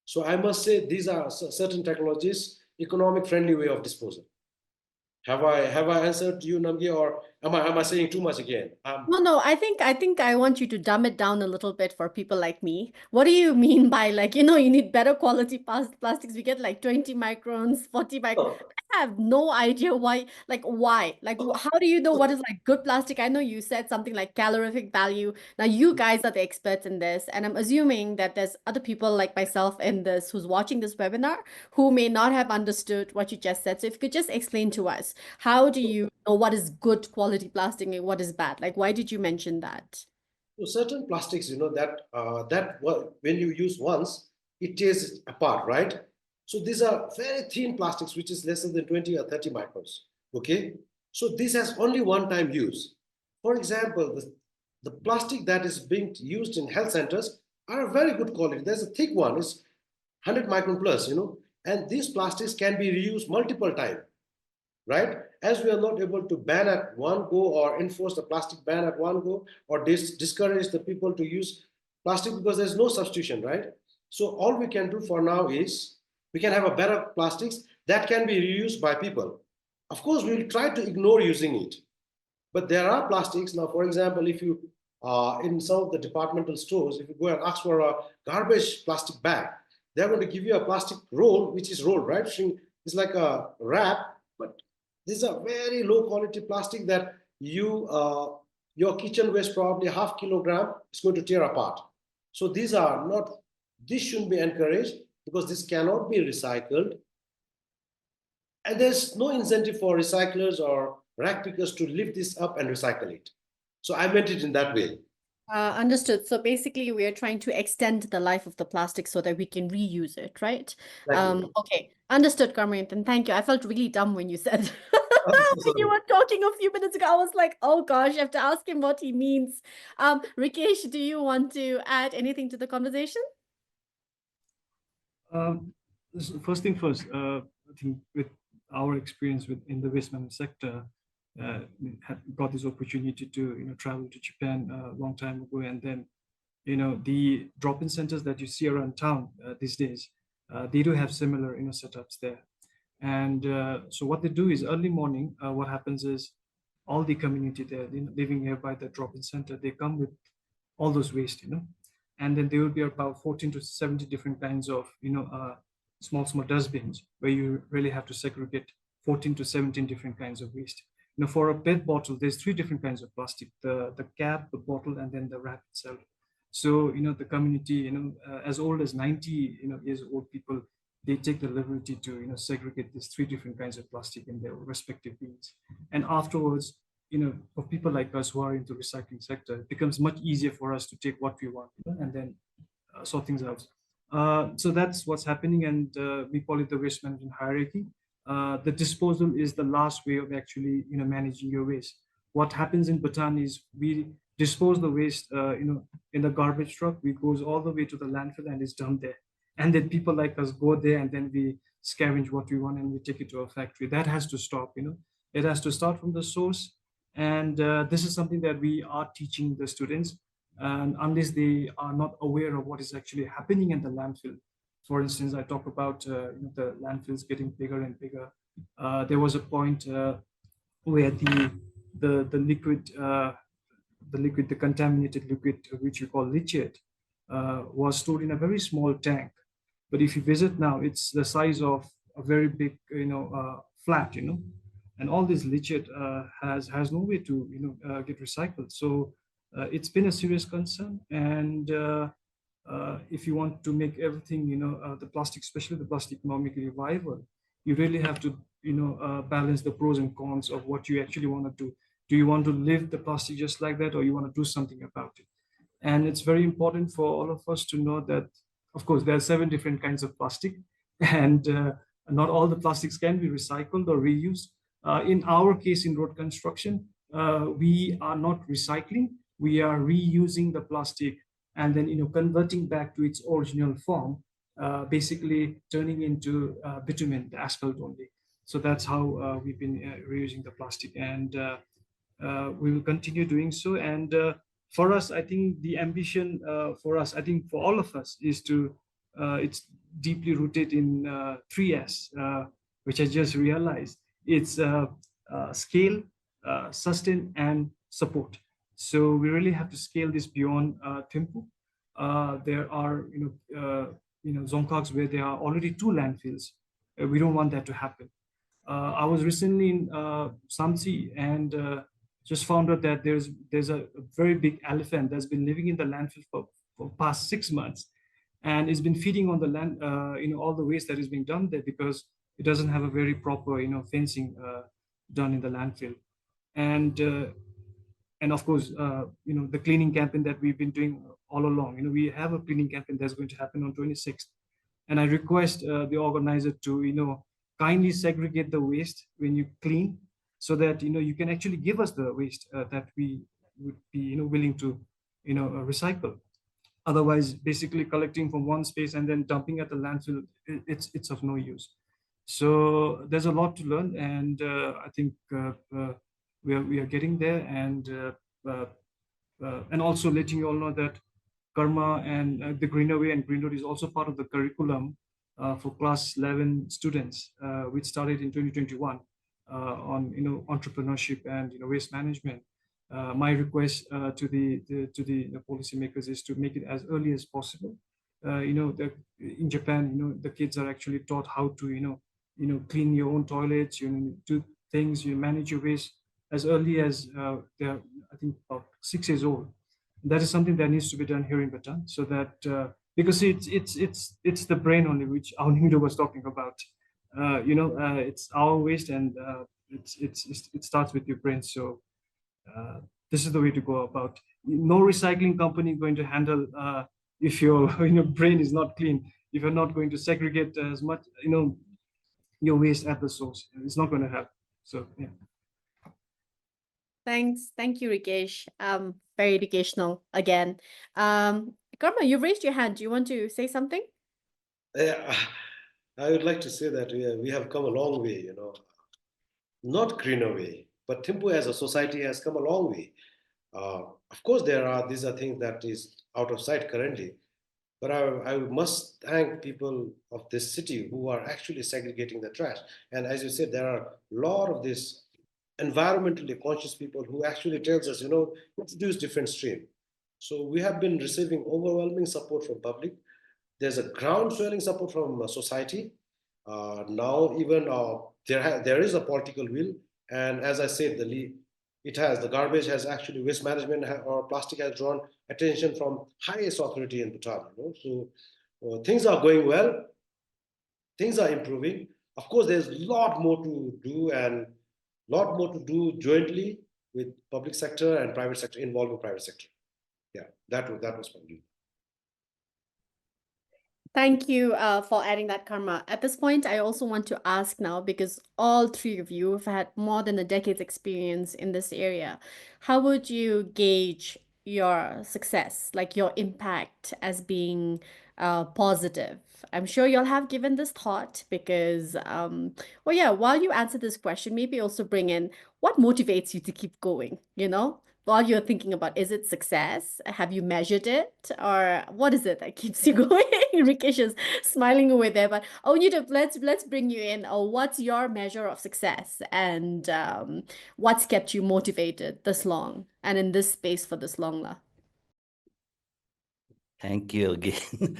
So I must say these are certain technologies, economic friendly way of disposal. Have I answered you, Namgay, or am I saying too much again? No, I think I want you to dumb it down a little bit for people like me. What do you mean by, like, you need better quality plastics? We get like 20 microns, 40 microns. Oh, I have no idea why. Like, how do you know what is like good plastic? I know you said something like calorific value. Now, you guys are the experts in this, and I'm assuming that there's other people like myself in this who's watching this webinar who may not have understood what you just said. So if you could just explain to us, how do you know what is good quality plastic and what is bad? Like, why did you mention that? so certain plastics, when you use once, it tears apart, right? So these are very thin plastics, which is less than 20 or 30 microns. Okay, so this has only one-time use. For example, the plastic that is being used in health centers are a very good quality. There's a thick one, it's 100 micron plus, and these plastics can be reused multiple times, right? As we are not able to ban at one go or enforce the plastic ban at one go or discourage the people to use plastic because there's no substitution, right? So all we can do for now is we can have a better plastics that can be reused by people. Of course, we'll try to ignore using it, but there are plastics now. For example, if you in some of the departmental stores, if you go and ask for a garbage plastic bag, they're going to give you a plastic roll, which is rolled, right? It's like a wrap, but these are very low quality plastic that your kitchen waste probably half kilogram is going to tear apart. So this shouldn't be encouraged because this cannot be recycled. And there's no incentive for recyclers or rack pickers to lift this up and recycle it. So I meant it in that way. Understood. So basically, we are trying to extend the life of the plastic so that we can reuse it, right? Exactly. Okay. Understood, Carmen. Thank you. I felt really dumb when you said I'm so when you sorry. were talking a few minutes ago. I was like, oh gosh, I have to ask him what he means. Rikesh, do you want to add anything to the conversation? First thing first, I think with our experience in the waste management sector, we had got this opportunity to travel to Japan a long time ago, and then the drop-in centers that you see around town these days, they do have similar setups there. And so what they do is early morning, what happens is all the community there living nearby the drop-in center, they come with all those waste, and then there will be about 14 to 70 different kinds of, small dustbins where you really have to segregate 14 to 17 different kinds of waste. For a PET bottle, there's 3 different kinds of plastic: the cap, the bottle, and then the wrap itself. So, the community, as old as 90, years old people, they take the liberty to, segregate these 3 different kinds of plastic in their respective bins. And afterwards, for people like us who are into recycling sector, it becomes much easier for us to take what we want, and then sort things out. So that's what's happening, and we call it the waste management hierarchy. The disposal is the last way of actually, managing your waste. What happens in Bhutan is we dispose the waste, in the garbage truck. We goes all the way to the landfill and it's dumped there. And then people like us go there and then we scavenge what we want and we take it to a factory. That has to stop. It has to start from the source. And this is something that we are teaching the students. And unless they are not aware of what is actually happening in the landfill. For instance, I talk about the landfills getting bigger and bigger. There was a point where the contaminated liquid, which we call leachate, was stored in a very small tank. But if you visit now, it's the size of a very big, flat, and all this leachate has no way to, get recycled. So it's been a serious concern. And if you want to make everything, the plastic, especially the plastic, economically viable, you really have to, balance the pros and cons of what you actually want to do. Do you want to live the plastic just like that, or you want to do something about it? And it's very important for all of us to know that, of course, there are 7 different kinds of plastic, and not all the plastics can be recycled or reused. In our case, in road construction, we are not recycling, we are reusing the plastic and then converting back to its original form, basically turning into bitumen, the asphalt only. So that's how we've been reusing the plastic, and we will continue doing so. And for us, I think the ambition for us, I think for all of us, is to it's deeply rooted in 3S, which I just realized. It's scale, sustain, and support. So we really have to scale this beyond Thimphu. There are Zongkaks where there are already 2 landfills. We don't want that to happen. I was recently in Samsi and just found out that there's a very big elephant that's been living in the landfill for past 6 months, and it's been feeding on the land, all the waste that is being done there, because it doesn't have a very proper, fencing done in the landfill. And of course, the cleaning campaign that we've been doing all along. We have a cleaning campaign that's going to happen on 26th, and I request the organizer to kindly segregate the waste when you clean, so that you can actually give us the waste that we would be willing to recycle. Otherwise, basically collecting from one space and then dumping at the landfill, it's of no use. So there's a lot to learn, and I think we are getting there. And also letting you all know that Karma and the Greener Way and Green Road is also part of the curriculum for class 11 students, which started in 2021 on entrepreneurship and waste management. My request to the policymakers is to make it as early as possible. In Japan, the kids are actually taught how to clean your own toilets, do things, manage your waste as early as they're, I think, about 6 years old. That is something that needs to be done here in Bhutan, so that because it's the brain only, which our Nedup was talking about. It's our waste, and it starts with your brain. So this is the way to go about. No recycling company going to handle if your brain is not clean, if you're not going to segregate as much your waste at the source. It's not going to happen. So yeah. Thanks. Thank you, Rikesh. Very educational again. Karma, you raised your hand. Do you want to say something? Yeah, I would like to say that we have come a long way, not greener way, but Thimphu as a society has come a long way. Of course, these are things that is out of sight currently, but I must thank people of this city who are actually segregating the trash. And as you said, there are a lot of these environmentally conscious people who actually tells us, introduce different stream. So we have been receiving overwhelming support from public. There's a ground swelling support from society. Now even there is a political will, and as I said, the garbage has actually waste management or plastic has drawn attention from highest authority in Bhutan. So things are going well, things are improving. Of course, there's a lot more to do and lot more to do jointly with public sector and private sector, involving private sector. Yeah, that was my view. Thank you for adding that, Karma. At this point, I also want to ask now, because all three of you have had more than a decade's experience in this area, how would you gauge your success, like your impact as being positive? I'm sure you'll have given this thought because, well, yeah, while you answer this question, maybe also bring in what motivates you to keep going, while you're thinking about, is it success? Have you measured it? Or what is it that keeps you going? Rikesh is smiling away there, but Nedup, let's bring you in. What's your measure of success, and what's kept you motivated this long and in this space for this long? Thank you again.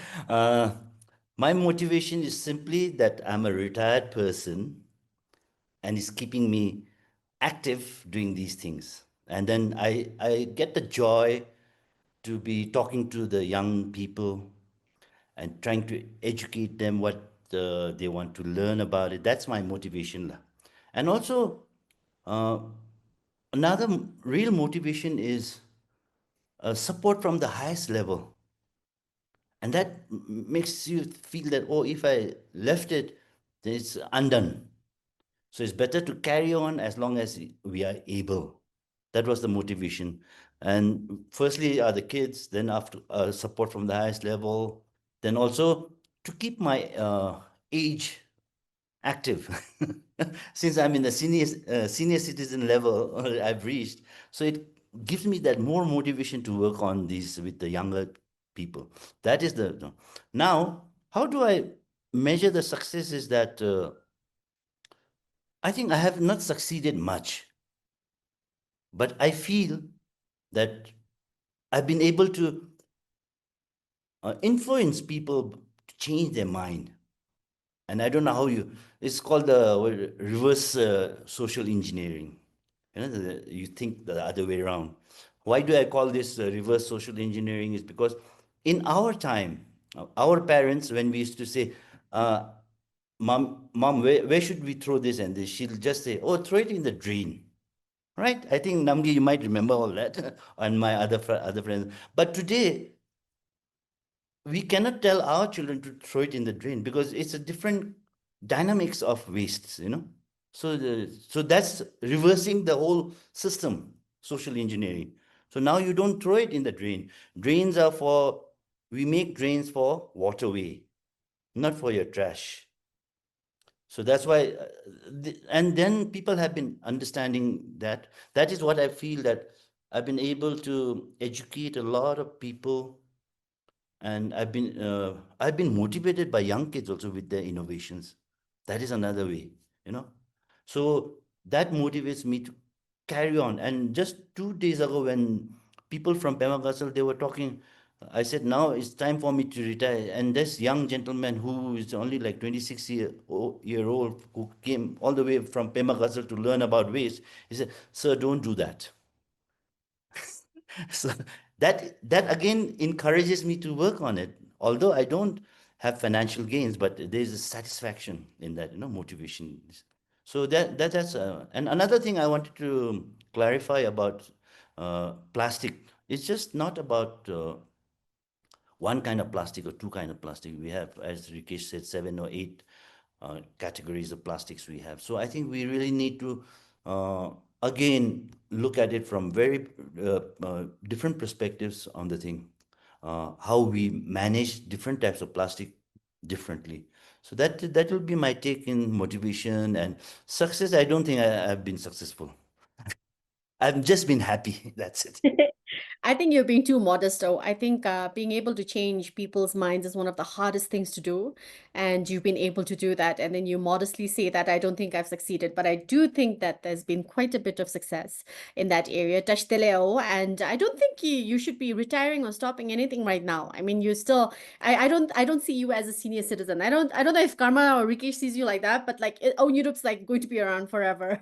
My motivation is simply that I'm a retired person and it's keeping me active doing these things. And then I get the joy to be talking to the young people and trying to educate them what they want to learn about it. That's my motivation. And also, uh, another real motivation is support from the highest level. And that makes you feel that, oh, if I left it, then it's undone. So it's better to carry on as long as we are able. That was the motivation. And firstly are the kids, then after support from the highest level, then also to keep my age active. Since I'm in the senior citizen level, I've reached. So it gives me that more motivation to work on these with the younger people. That is the. Now, how do I measure the success is that I think I have not succeeded much, but I feel that I've been able to influence people to change their mind. And I don't know how it's called the reverse social engineering. You think the other way around. Why do I call this reverse social engineering? Is because in our time, our parents, when we used to say, mom, where should we throw this and this? She'll just say, oh, throw it in the drain. Right? I think, Namgi, you might remember all that and my other friends. But today, we cannot tell our children to throw it in the drain because it's a different dynamics of wastes, So that's reversing the whole system, social engineering. So now you don't throw it in the drain. We make drains for waterway, not for your trash. So that's why, and then people have been understanding that. That is what I feel that I've been able to educate a lot of people, and I've been motivated by young kids also with their innovations. That is another way. So that motivates me to carry on. And just 2 days ago, when people from Pema Castle, they were talking, I said, now it's time for me to retire. And this young gentleman who is only like 26 year old, who came all the way from Pema Castle to learn about waste, he said, sir, don't do that. So that again encourages me to work on it. Although I don't have financial gains, but there's a satisfaction in that, motivation. So that's and another thing I wanted to clarify about plastic. It's just not about one kind of plastic or two kind of plastic. We have, as Rikesh said, 7 or 8 categories of plastics we have. So I think we really need to again look at it from very different perspectives on the thing, how we manage different types of plastic differently. So that will be my take in motivation and success. I don't think I've been successful. I've just been happy. That's it. I think you're being too modest, though. I think being able to change people's minds is one of the hardest things to do. And you've been able to do that. And then you modestly say that I don't think I've succeeded. But I do think that there's been quite a bit of success in that area. Tashteleo. And I don't think you should be retiring or stopping anything right now. I mean, you still, I don't see you as a senior citizen. I don't know if Karma or Rikesh sees you like that, but like, oh, Europe's like going to be around forever.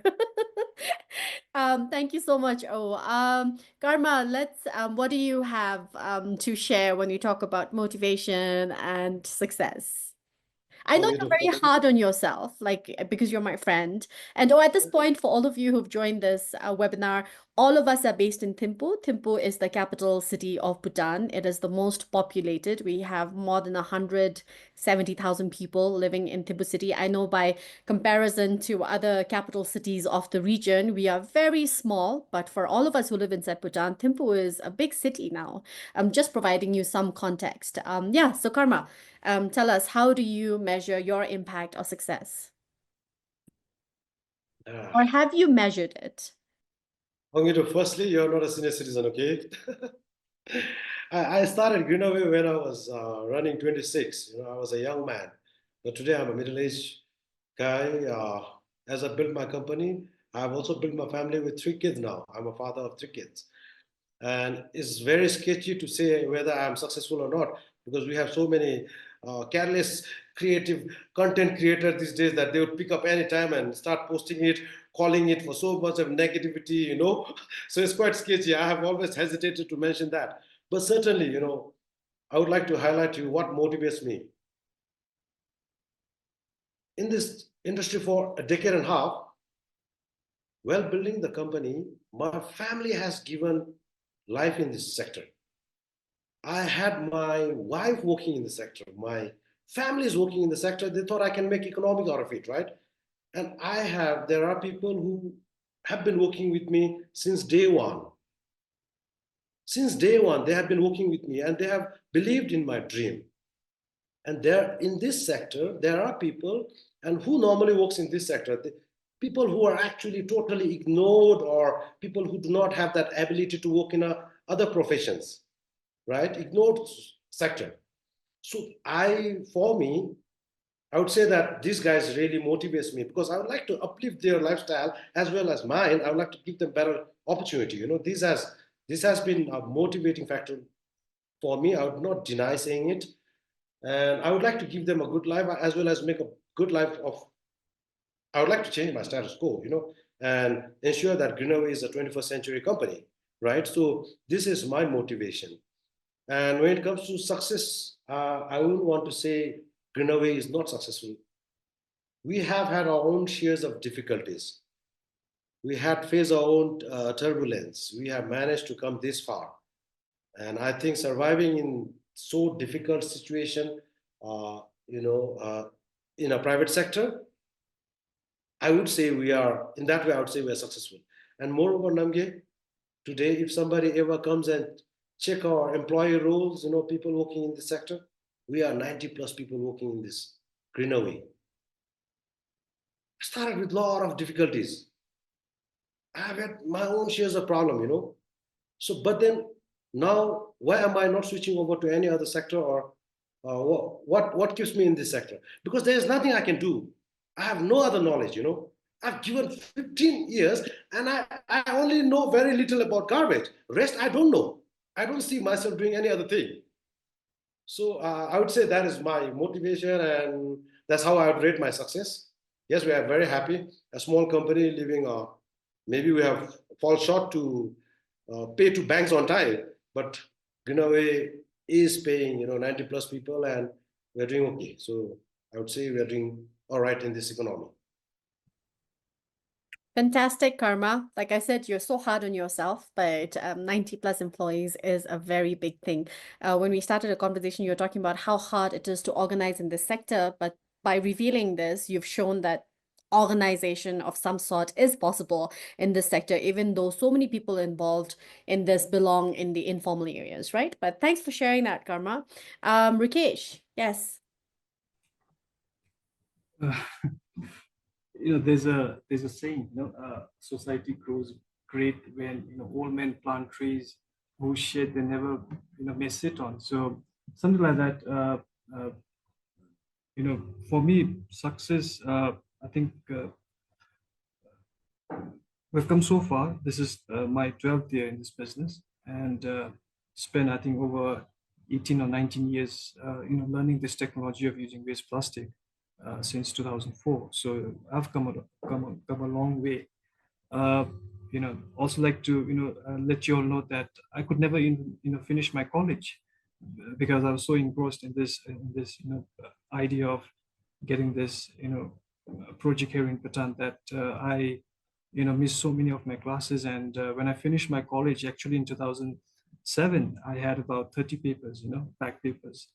Thank you so much. Karma, what do you have to share when you talk about motivation and success? I know you're very hard on yourself, like because you're my friend. And at this point, for all of you who've joined this webinar, all of us are based in Thimphu. Thimphu is the capital city of Bhutan. It is the most populated. We have more than 170,000 people living in Thimphu city. I know by comparison to other capital cities of the region, we are very small. But for all of us who live inside Bhutan, Thimphu is a big city now. I'm just providing you some context. Yeah, so Karma. Tell us, how do you measure your impact or success? Or have you measured it? Firstly, you're not a senior citizen, okay? I started Greenaway when I was running 26. I was a young man. But today I'm a middle-aged guy. As I built my company, I've also built my family with 3 kids now. I'm a father of 3 kids. And it's very sketchy to say whether I'm successful or not, because we have so many careless creative content creators these days that they would pick up any time and start posting it, calling it for so much of negativity. So it's quite sketchy. I have always hesitated to mention that. But certainly, I would like to highlight to you what motivates me. In this industry for a decade and a half, while building the company, my family has given life in this sector. I had my wife working in the sector, my family is working in the sector. They thought I can make economic out of it, right? And there are people who have been working with me since day one. Since day one, they have been working with me and they have believed in my dream. And there, in this sector, there are people, and who normally works in this sector, people who are actually totally ignored, or people who do not have that ability to work in other professions, right? Ignored sector. So for me, I would say that these guys really motivates me, because I would like to uplift their lifestyle as well as mine. I would like to give them better opportunity. This has been a motivating factor for me. I would not deny saying it. And I would like to give them a good life as well as make a good life of. I would like to change my status quo, and ensure that Greenaway is a 21st century company, right? So this is my motivation. And when it comes to success, I wouldn't want to say Greenaway is not successful. We have had our own shares of difficulties. We had faced our own turbulence. We have managed to come this far. And I think surviving in so difficult situation, uh, in a private sector, I would say in that way, I would say we are successful. And moreover, Namgay, today, if somebody ever comes and check our employee roles, people working in this sector, we are 90 plus people working in this Greenaway. I started with a lot of difficulties. I've had my own shares of problem. So, but then now, why am I not switching over to any other sector, or what keeps me in this sector? Because there is nothing I can do. I have no other knowledge. I've given 15 years and I only know very little about garbage. Rest, I don't know. I don't see myself doing any other thing. So I would say that is my motivation, and that's how I would rate my success. Yes, we are very happy. A small company living, maybe we have fall short to pay to banks on time, but Greenaway is paying 90 plus people, and we're doing okay. So I would say we are doing all right in this economy. Fantastic, Karma. Like I said, you're so hard on yourself, but 90 plus employees is a very big thing. When we started a conversation, you were talking about how hard it is to organize in this sector, but by revealing this, you've shown that organization of some sort is possible in this sector, even though so many people involved in this belong in the informal areas, right? But thanks for sharing that, Karma. Rikesh, yes. There's a saying, society grows great when old men plant trees whose shade they never may sit on. So something like that. For me, success. I think we've come so far. This is my 12th year in this business, and spent I think over 18 or 19 years, learning this technology of using waste plastic since 2004. So I've come a long way. Uh, also like to let you all know that I could never even finish my college because I was so engrossed in this idea of getting this project here in Bhutan that I missed so many of my classes. And when I finished my college, actually in 2007, I had about 30 papers, back papers.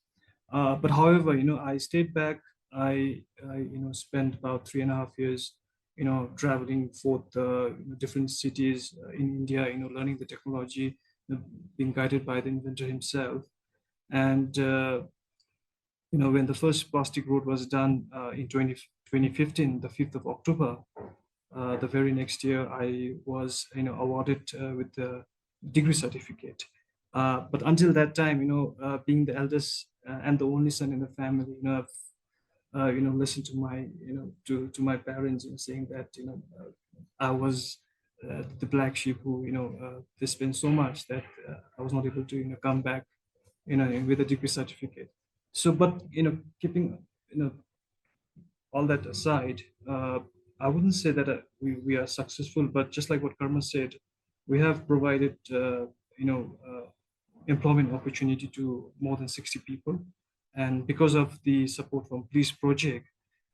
But however, I stayed back. I spent about 3.5 years, traveling forth different cities in India, learning the technology, being guided by the inventor himself. And when the first plastic road was done in 2015, the 5th of October, the very next year, I was awarded with the degree certificate. But until that time, being the eldest and the only son in the family, I've listened to my to my parents, saying that I was the black sheep who they spent so much that I was not able to come back with a degree certificate. So, but keeping all that aside, I wouldn't say that we are successful, but just like what Karma said, we have provided employment opportunity to more than 60 people. And because of the support from Police Project,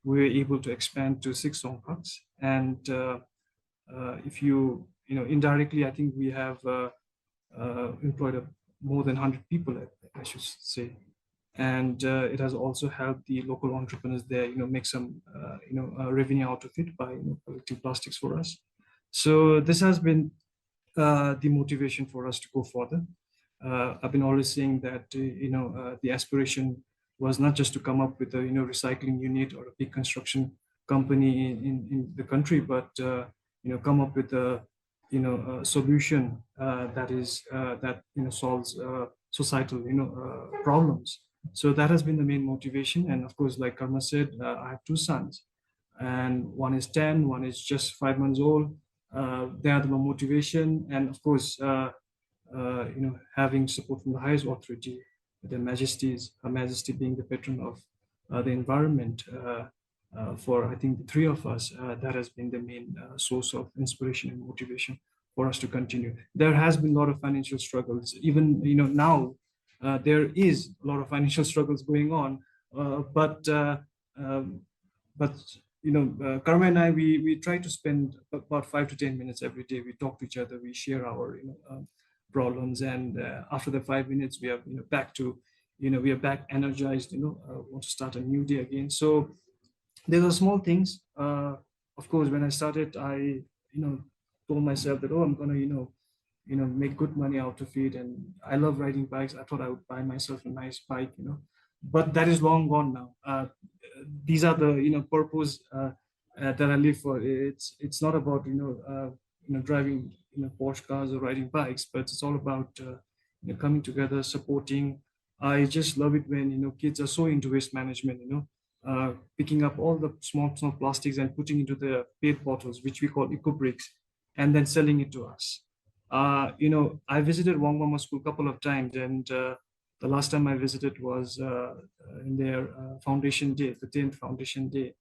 we were able to expand to 6 Songkhaks. And if indirectly, I think we have employed more than 100 people, I should say. And it has also helped the local entrepreneurs there, make some, revenue out of it by collecting plastics for us. So this has been the motivation for us to go further. I've been always saying that the aspiration was not just to come up with a recycling unit or a big construction company in the country, but come up with a a solution that is that solves societal problems. So that has been the main motivation. And of course, like Karma said, I have 2 sons, and one is 10, one is just 5 months old. They are the motivation, and of course, having support from the highest authority, their majesties, Her Majesty being the patron of the environment. For I think the 3 of us, that has been the main source of inspiration and motivation for us to continue. There has been a lot of financial struggles. Even now, there is a lot of financial struggles going on, but but Karma and I, we try to spend about 5 to 10 minutes every day. We talk to each other, we share our problems, and after the 5 minutes, we are back to we are back energized. Want to start a new day again. So there are small things. Of course, when I started, I told myself that, oh, I'm gonna make good money out of it, and I love riding bikes. I thought I would buy myself a nice bike, but that is long gone now. These are the purpose that I live for. It's not about driving Porsche cars or riding bikes, but it's all about coming together, supporting. I just love it when kids are so into waste management. Picking up all the small plastics and putting into the PET bottles, which we call eco bricks, and then selling it to us. I visited Wang Mama School a couple of times, and the last time I visited was in their foundation day, the 10th foundation day.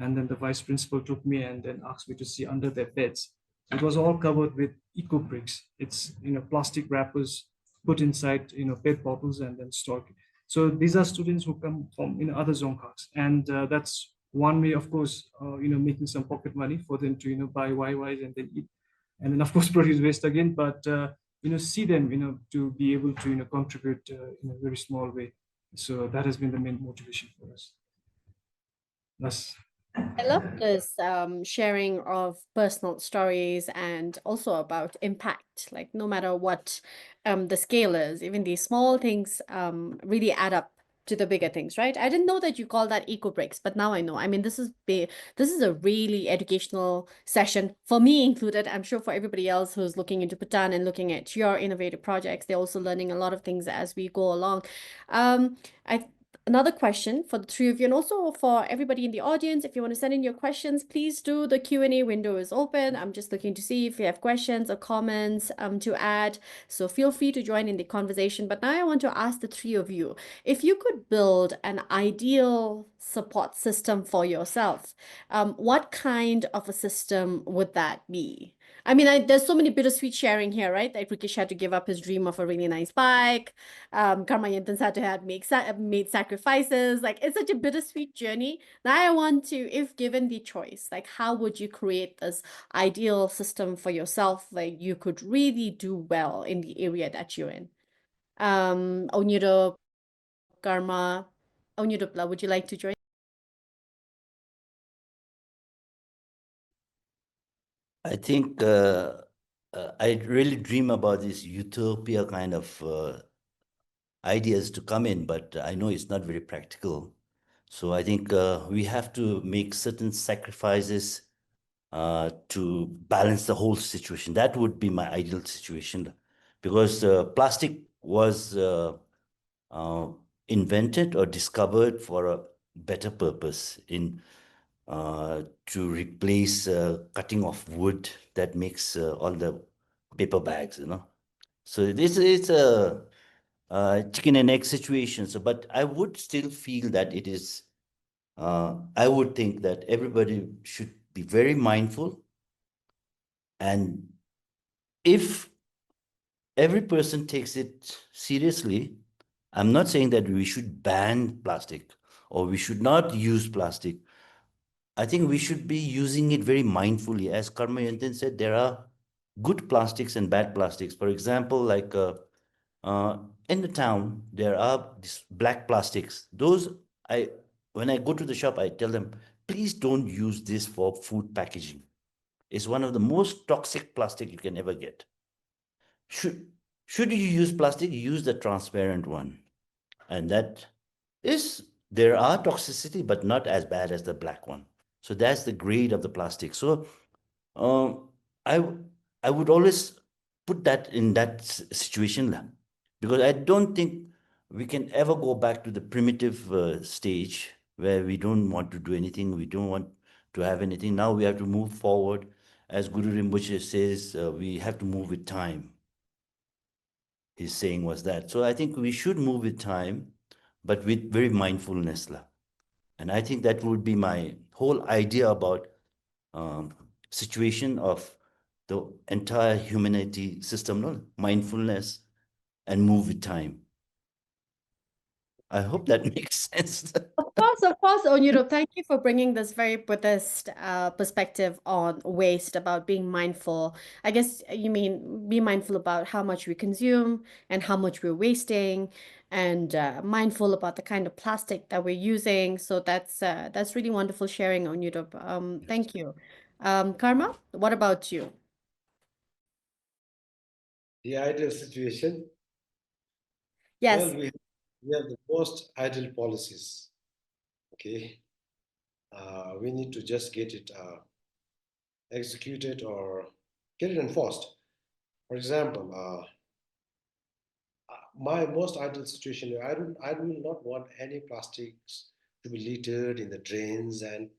And then the vice principal took me and then asked me to see under their beds. It was all covered with eco bricks. It's plastic wrappers put inside PET bottles and then stored. So these are students who come from other Songkhaks, and that's one way, of course, making some pocket money for them to, buy YYs and then eat, and then of course produce waste again. But see them, to be able to, contribute in a very small way. So that has been the main motivation for us. That's I love this sharing of personal stories and also about impact. Like no matter what the scale is, even these small things really add up to the bigger things, right? I didn't know that you call that eco bricks, but now I know. I mean, this is a really educational session for me included. I'm sure for everybody else who's looking into Bhutan and looking at your innovative projects, they're also learning a lot of things as we go along. I Another question for the three of you, and also for everybody in the audience, if you want to send in your questions, please do. The Q&A window is open. I'm just looking to see if you have questions or comments to add. So feel free to join in the conversation. But now I want to ask the three of you, if you could build an ideal support system for yourself, what kind of a system would that be? I mean, there's so many bittersweet sharing here, right? Like Rikesh had to give up his dream of a really nice bike. Yonten had to have made sacrifices. Like it's such a bittersweet journey. Now I want to, if given the choice, like how would you create this ideal system for yourself? Like you could really do well in the area that you're in. Onyudo, Karma, Onyudopla, would you like to join? I think I really dream about this utopia kind of ideas to come in, but I know it's not very practical. So I think we have to make certain sacrifices to balance the whole situation. That would be my ideal situation, because plastic was invented or discovered for a better purpose in to replace cutting off wood that makes all the paper bags, So this is a chicken and egg situation. So, but I would still feel that it is, I would think that everybody should be very mindful. And if every person takes it seriously, I'm not saying that we should ban plastic or we should not use plastic. I think we should be using it very mindfully. As Karma Yonten said, there are good plastics and bad plastics. For example, like uh, in the town, there are these black plastics. Those, I when I go to the shop, I tell them, please don't use this for food packaging. It's one of the most toxic plastic you can ever get. Should should you use plastic, use the transparent one. And that is, there are toxicity, but not as bad as the black one. So that's the grade of the plastic. So um, I I would always put that in that situation because I don't think we can ever go back to the primitive stage where we don't want to do anything, we don't want to have anything. Now we have to move forward. As Guru Rinpoche says, we have to move with time. His saying was that. So I think we should move with time, but with very mindfulness. And I think that would be my whole idea about situation of the entire humanity system, no? Mindfulness and move with time. I hope that makes sense. Of course, Onyuro, thank you for bringing this very Buddhist perspective on waste, about being mindful. I guess you mean be mindful about how much we consume and how much we're wasting, and mindful about the kind of plastic that we're using. So that's really wonderful sharing, Onyuro. Thank you. Karma, what about you? The ideal situation. Yes. Well, we have the most ideal policies. Okay. We need to just get it executed or get it enforced. For example, my most ideal situation, I will not want any plastics to be littered in the drains and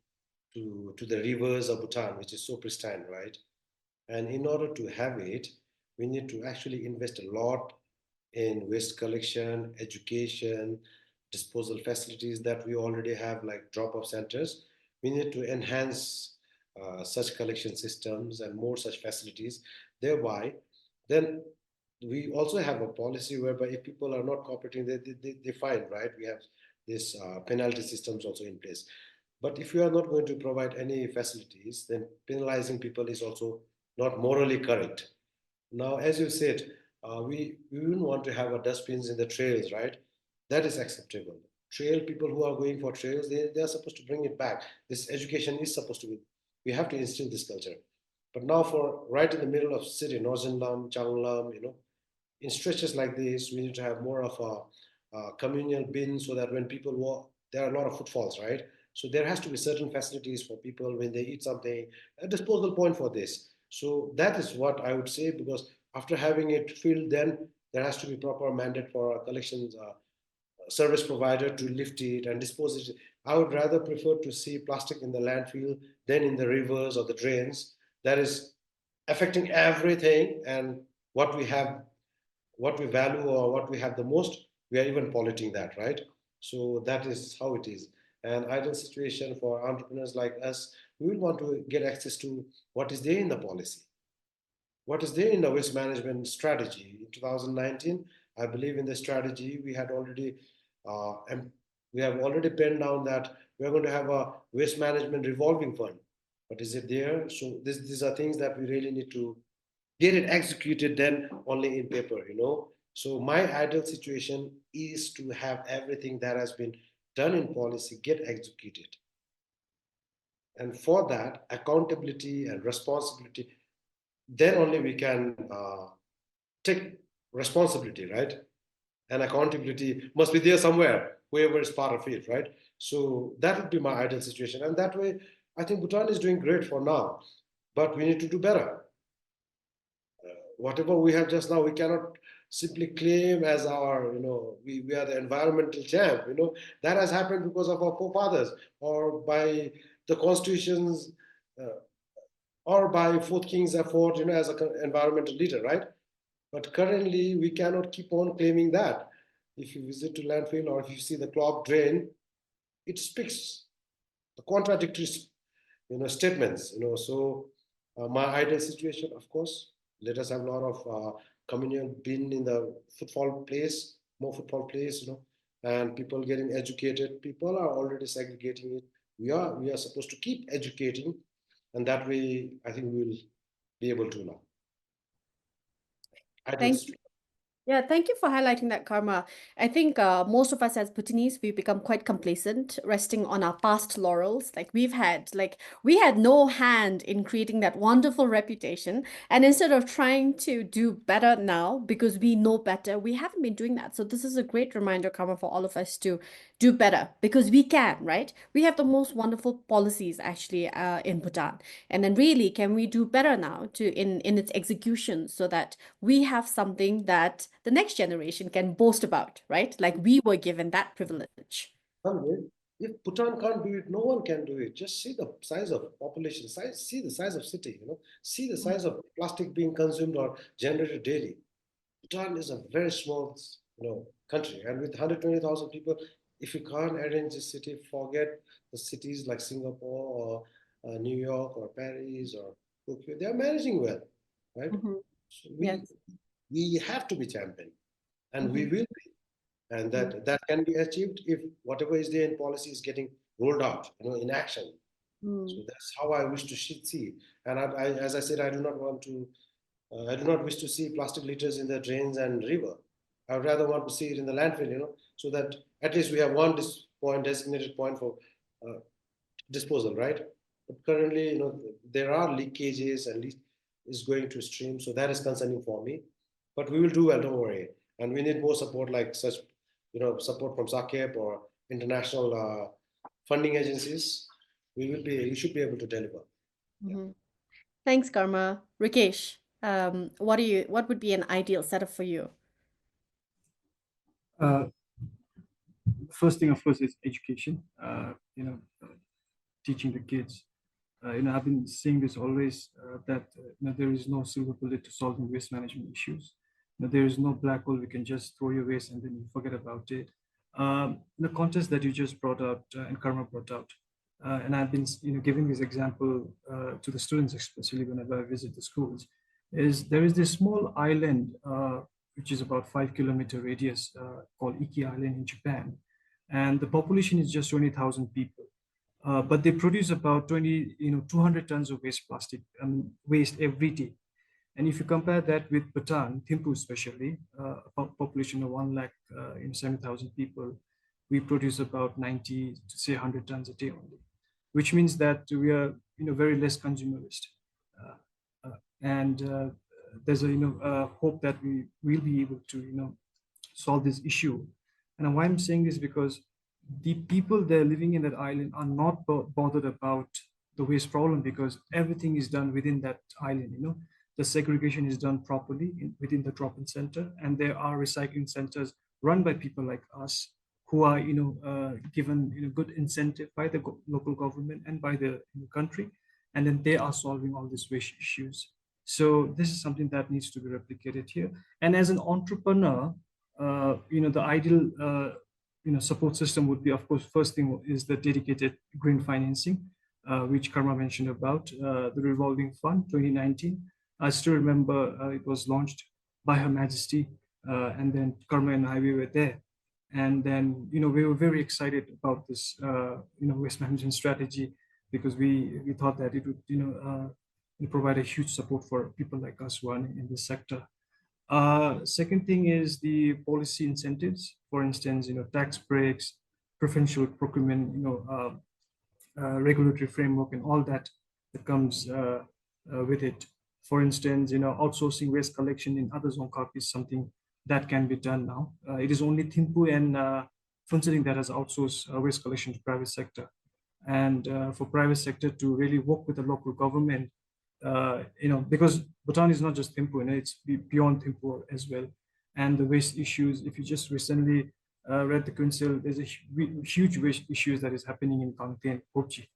to the rivers of Bhutan, which is so pristine, right? And in order to have it, we need to actually invest a lot in waste collection, education, disposal facilities that we already have, like drop-off centers. We need to enhance such collection systems and more such facilities. Thereby, then we also have a policy whereby if people are not cooperating, they fine, right? We have this penalty systems also in place. But if you are not going to provide any facilities, then penalizing people is also not morally correct. Now, as you said, we wouldn't want to have a dustbins in the trails, right? That is acceptable. Trail people who are going for trails, they are supposed to bring it back. This education is supposed to be, we have to instill this culture. But now for right in the middle of city, Northern Lam, Changlam, in stretches like this, we need to have more of a communal bin so that when people walk, there are a lot of footfalls, right? So there has to be certain facilities for people when they eat something, a disposal point for this. So that is what I would say, because after having it filled, then there has to be proper mandate for a collections service provider to lift it and dispose it. I would rather prefer to see plastic in the landfill than in the rivers or the drains. That is affecting everything, and what we have, what we value or what we have the most, we are even polluting that, right? So that is how it is. An ideal situation for entrepreneurs like us, we will want to get access to what is there in the policy, what is there in the waste management strategy. In 2019, I believe in the strategy we had already, and we have already penned down that we are going to have a waste management revolving fund. But is it there? So these are things that we really need to get it executed, then only in paper. So my ideal situation is to have everything that has been done in policy get executed. And for that, accountability and responsibility, then only we can take responsibility, right? And accountability must be there somewhere, whoever is part of it, right? So that would be my ideal situation. And that way, I think Bhutan is doing great for now, but we need to do better. Whatever we have just now, we cannot simply claim as our, we are the environmental champ, that has happened because of our forefathers or by the constitutions or by Fourth King's effort, as an environmental leader, right? But currently, we cannot keep on claiming that. If you visit to landfill or if you see the clogged drain, it speaks the contradictory, statements. So my ideal situation, of course, let us have a lot of communal bin in the footfall place, more footfall place, and people getting educated. People are already segregating it. We are supposed to keep educating, and that way, I think we will be able to now. Ideal Thank situation. Yeah, thank you for highlighting that, Karma. I think most of us as Bhutanese, we've become quite complacent, resting on our past laurels. We had no hand in creating that wonderful reputation. And instead of trying to do better now because we know better, we haven't been doing that. So this is a great reminder, Karma, for all of us to do better because we can, right? We have the most wonderful policies actually in Bhutan. And then really, can we do better now in its execution so that we have something that the next generation can boast about, right? Like we were given that privilege. If Bhutan can't do it, no one can do it. Just see the size of population, see the size of city, see the size of plastic being consumed or generated daily. Bhutan is a very small, country, and with 120,000 people, if you can't arrange a city, forget the cities like Singapore or New York or Paris or Tokyo. They are managing well, right? Mm-hmm. So Yes. we have to be champion, and we Mm-hmm. will be, and that can be achieved if whatever is there in policy is getting rolled out, in action. So Mm. that's how I wish to see. And as I said, I do not want to. I do not wish to see plastic litters in the drains and river. I would rather want to see it in the landfill, so that at least we have one designated point for uh, disposal, right? But currently, there are leakages and is going to stream, so that is concerning for me. But we will do well, don't worry. And we need more support, like such, support from SACEP or international funding agencies. We should be able to deliver. Yeah. Mm-hmm. Thanks, Karma. Rikesh, what would be an ideal setup for you? Uh, First thing, of course, is education. Teaching the kids. I've been saying this always that there is no silver bullet to solving waste management issues. There is no black hole we can just throw your waste and then you forget about it. The contest that you just brought out and Karma brought out, and I've been giving this example to the students, especially whenever I visit the schools, is there is this small island which is about 5 kilometer radius called Iki Island in Japan, and the population is just 20,000 people. but they produce about 200 tons of waste plastic waste every day. And if you compare that with Bhutan, Thimphu especially, a population of 1,07,000 people, we produce about 90 to say 100 tons a day only, which means that we are very less consumerist. And there's a hope that we will be able to solve this issue. And why I'm saying this, because the people there living in that island are not bothered about the waste problem, because everything is done within that island. The segregation is done properly within the drop-in center, and there are recycling centers run by people like us who are given good incentive by the local government and by the country, and then they are solving all these waste issues. So this is something that needs to be replicated here. And as an entrepreneur, the ideal support system would be, of course, first thing is the dedicated green financing, which Karma mentioned about, the revolving fund 2019. I still remember it was launched by Her Majesty, and then Karma and I, we were there. And then, we were very excited about this, waste management strategy, because we thought that it would provide a huge support for people like us who are in this sector. Second thing is the policy incentives. For instance, tax breaks, preferential procurement, regulatory framework, and all that comes with it. For instance, outsourcing waste collection in other Dzongkhag is something that can be done now. It is only Thimphu and Tshering that has outsourced waste collection to private sector. And for private sector to really work with the local government, because Bhutan is not just Thimphu, it's beyond Thimphu as well. And the waste issues, if you just recently read the council, there's a huge waste issues that is happening in Kangte and Kochi.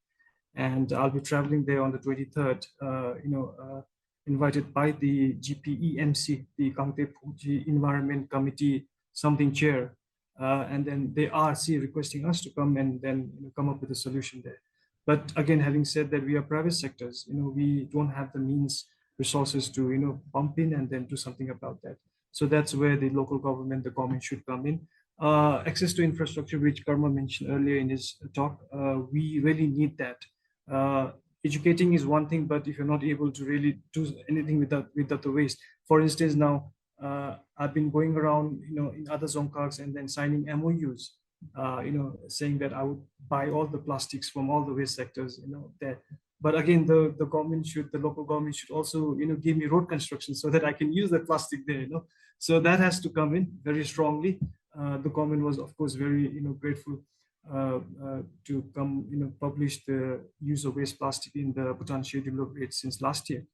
And I'll be traveling there on the 23rd, invited by the GPEMC, the Kangte Kochi Environment Committee, something chair. And then they are requesting us to come and then come up with a solution there. But again, having said that, we are private sectors, we don't have the means, resources to, bump in and then do something about that. So that's where the local government, the government should come in. Access to infrastructure, which Karma mentioned earlier in his talk, we really need that. Educating is one thing, but if you're not able to really do anything without the waste, for instance, now I've been going around, in other Dzongkhags and then signing MOUs, saying that I would buy all the plastics from all the waste sectors, there. But again, the local government should also, give me road construction so that I can use the plastic there, So that has to come in very strongly. The government was, of course, very, grateful to come, publish the use of waste plastic in the Bhutan schedule of rates since last year.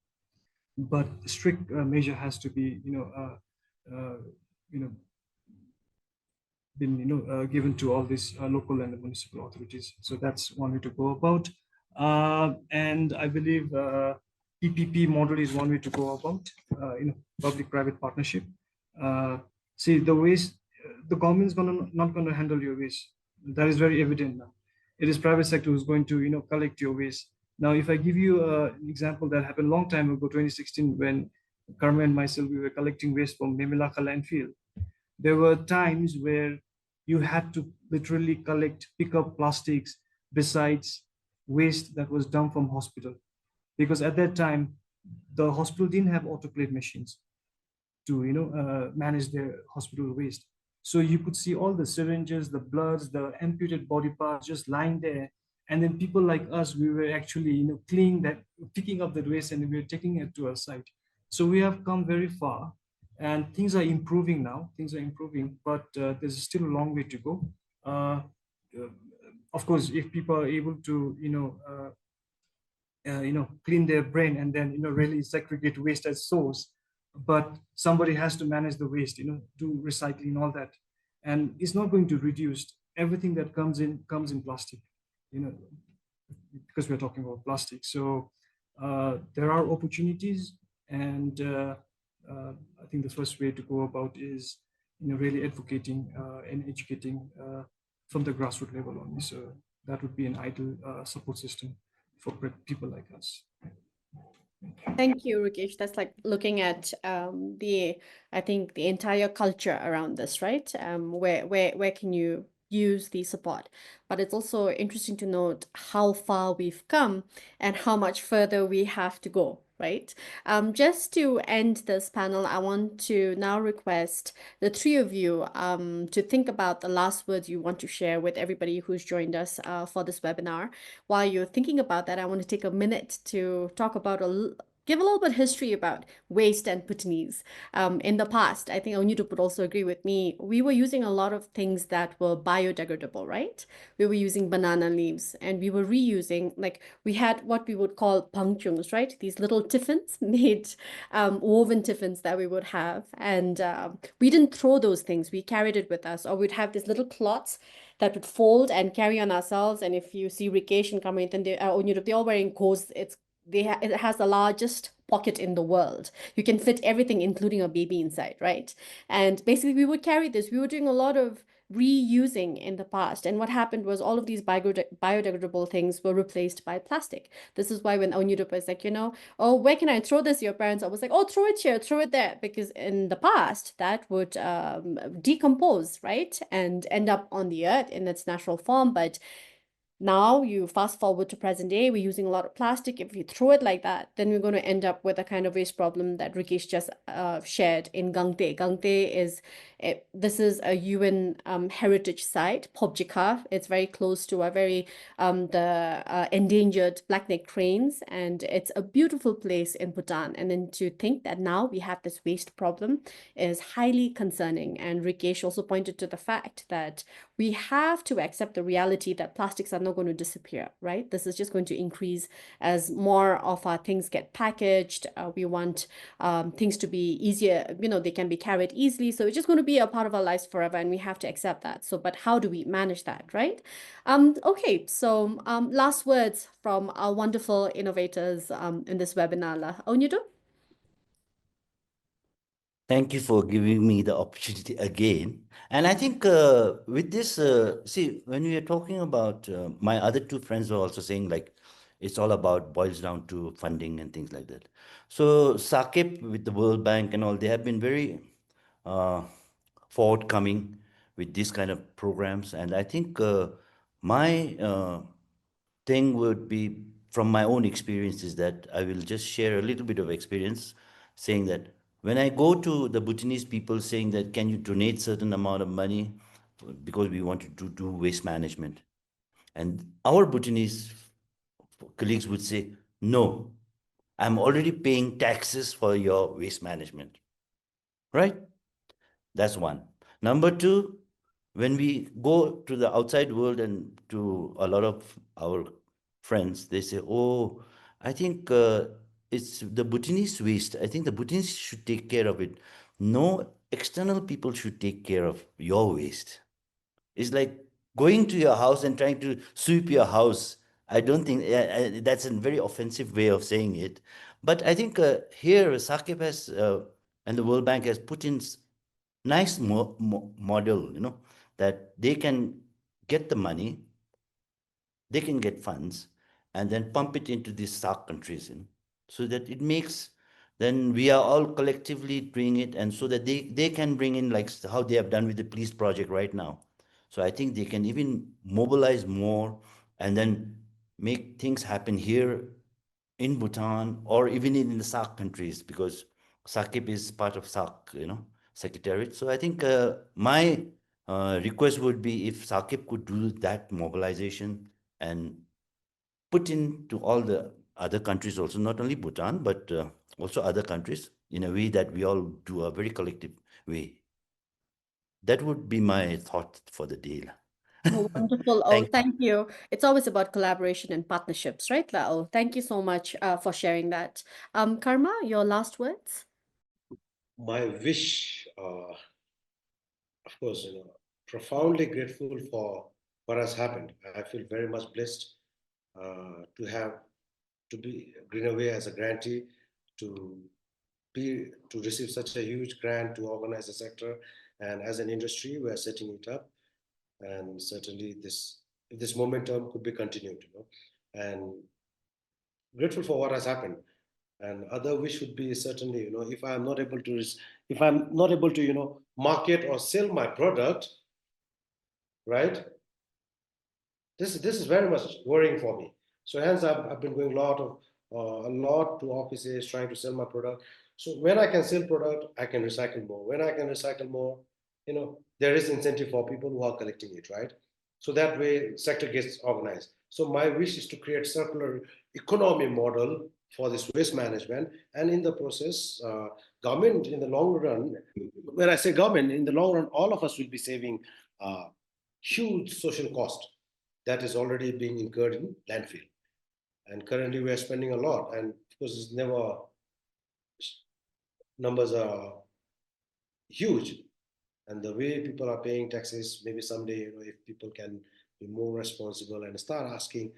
But strict measure has to be, been given to all these local and municipal authorities. So that's one way to go about. And I believe PPP model is one way to go about, public-private partnership. See, the waste, the government's not going to handle your waste. That is very evident now. It is private sector who's going to collect your waste. Now, if I give you an example that happened a long time ago, 2016, when Karma and myself, we were collecting waste from Memelaka landfill. There were times where you had to literally pick up plastics besides waste that was dumped from hospital. Because at that time, the hospital didn't have autoclave machines to manage their hospital waste. So you could see all the syringes, the bloods, the amputated body parts just lying there. And then people like us, we were actually cleaning that, picking up that waste, and we were taking it to our site. So we have come very far. And things are improving now. Things are improving, but there's still a long way to go. Of course, if people are able to, clean their brain and then really segregate waste as source, but somebody has to manage the waste, do recycling, all that, and it's not going to reduce. Everything that comes in plastic, because we're talking about plastic. So there are opportunities, and I think the first way to go about is really advocating and educating from the grassroots level only. So that would be an ideal support system for people like us. Thank you, Rikesh. That's like looking at I think the entire culture around this, right? Where can you use the support. But it's also interesting to note how far we've come and how much further we have to go, right? Just to end this panel, I want to now request the three of you to think about the last words you want to share with everybody who's joined us for this webinar. While you're thinking about that, I want to take a minute to talk about give a little bit of history about waste and Bhutanese. In the past, I think Nedup would also agree with me, we were using a lot of things that were biodegradable, right? We were using banana leaves and we were reusing, like we had what we would call pangchungs, right? These little tiffins made, woven tiffins that we would have. And we didn't throw those things, we carried it with us, or we'd have these little cloths that would fold and carry on ourselves. And if you see Rikesh and Kamrit, and they're all wearing coats, it has the largest pocket in the world. You can fit everything, including a baby inside, right? And basically, we would carry this. We were doing a lot of reusing in the past. And what happened was all of these biodegradable things were replaced by plastic. This is why when Nedup was like, oh, where can I throw this? Your parents, I was like, oh, throw it here, throw it there. Because in the past, that would decompose, right? And end up on the earth in its natural form. But now you fast forward to present day, we're using a lot of plastic. If you throw it like that, then we're going to end up with a kind of waste problem that Rikesh just shared in Gangte. Gangte this is a UN heritage site, Pobjika. It's very close to the endangered black-necked cranes, and it's a beautiful place in Bhutan. And then to think that now we have this waste problem is highly concerning. And Rikesh also pointed to the fact that we have to accept the reality that plastics are not going to disappear, right? This is just going to increase as more of our things get packaged. We want things to be easier, they can be carried easily. So it's just going to be a part of our lives forever, and we have to accept that. So, but how do we manage that, right? Okay, so last words from our wonderful innovators in this webinar. Nedup? Thank you for giving me the opportunity again. And I think with this, see, when we are talking about, my other two friends were also saying like, it's all about boils down to funding and things like that. So SAKIP with the World Bank and all, they have been very forthcoming with these kind of programs. And I think my thing would be from my own experiences that I will just share a little bit of experience saying that when I go to the Bhutanese people saying that can you donate certain amount of money because we want to do waste management, and our Bhutanese colleagues would say, no, I'm already paying taxes for your waste management, right? That's one. Number two, when we go to the outside world and to a lot of our friends, they say, oh, I think it's the Bhutanese waste. I think the Bhutanese should take care of it. No external people should take care of your waste. It's like going to your house and trying to sweep your house. I don't think that's a very offensive way of saying it. But I think here SAKIP has and the World Bank has put in nice model, that they can get the money, they can get funds, and then pump it into these SAARC countries, so that it makes, then we are all collectively doing it, and so that they can bring in like how they have done with the police project right now. So I think they can even mobilize more and then make things happen here in Bhutan or even in the SAARC countries, because SAKIP is part of SAARC, Secretariat. So I think my request would be if SAKIP could do that mobilization and put into all the other countries also, not only Bhutan, but also other countries in a way that we all do a very collective way. That would be my thought for the day. Oh, wonderful. Thank Thank you. It's always about collaboration and partnerships, right, Lao? Thank you so much for sharing that. Karma, your last words? My wish, of course, profoundly grateful for what has happened. I feel very much blessed to be Greenaway as a grantee, to to receive such a huge grant to organize the sector, and as an industry, we are setting it up, and certainly this momentum could be continued, and grateful for what has happened. And other wish would be certainly, if I'm not able to, market or sell my product, right? This is very much worrying for me. So hence I've been going a lot to offices trying to sell my product. So when I can sell product, I can recycle more. When I can recycle more, there is incentive for people who are collecting it, right? So that way sector gets organized. So my wish is to create circular economy model for this waste management, and in the process, government in the long run, when I say government, in the long run, all of us will be saving huge social cost that is already being incurred in landfill. And currently we are spending a lot, and of course it's never, numbers are huge. And the way people are paying taxes, maybe someday, if people can be more responsible and start asking,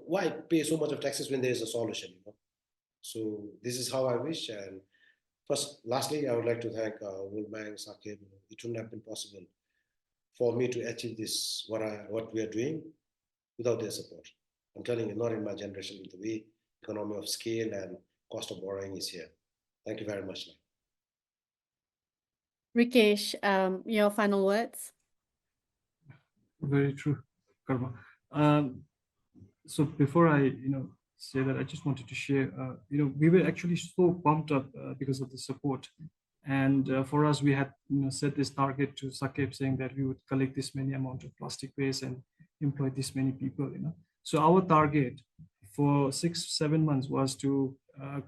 why pay so much of taxes when there is a solution. So this is how I wish. And lastly, I would like to thank World Bank, Sakib. It wouldn't have been possible for me to achieve this, what we are doing, without their support. I'm telling you, not in my generation, with the way economy of scale and cost of borrowing is here. Thank you very much. Rikesh, your final words? Very true, Karma. So before I, say that, I just wanted to share, we were actually so pumped up because of the support. And for us, we had set this target to Sakib, saying that we would collect this many amount of plastic waste and employ this many people. So our target for 6-7 months was to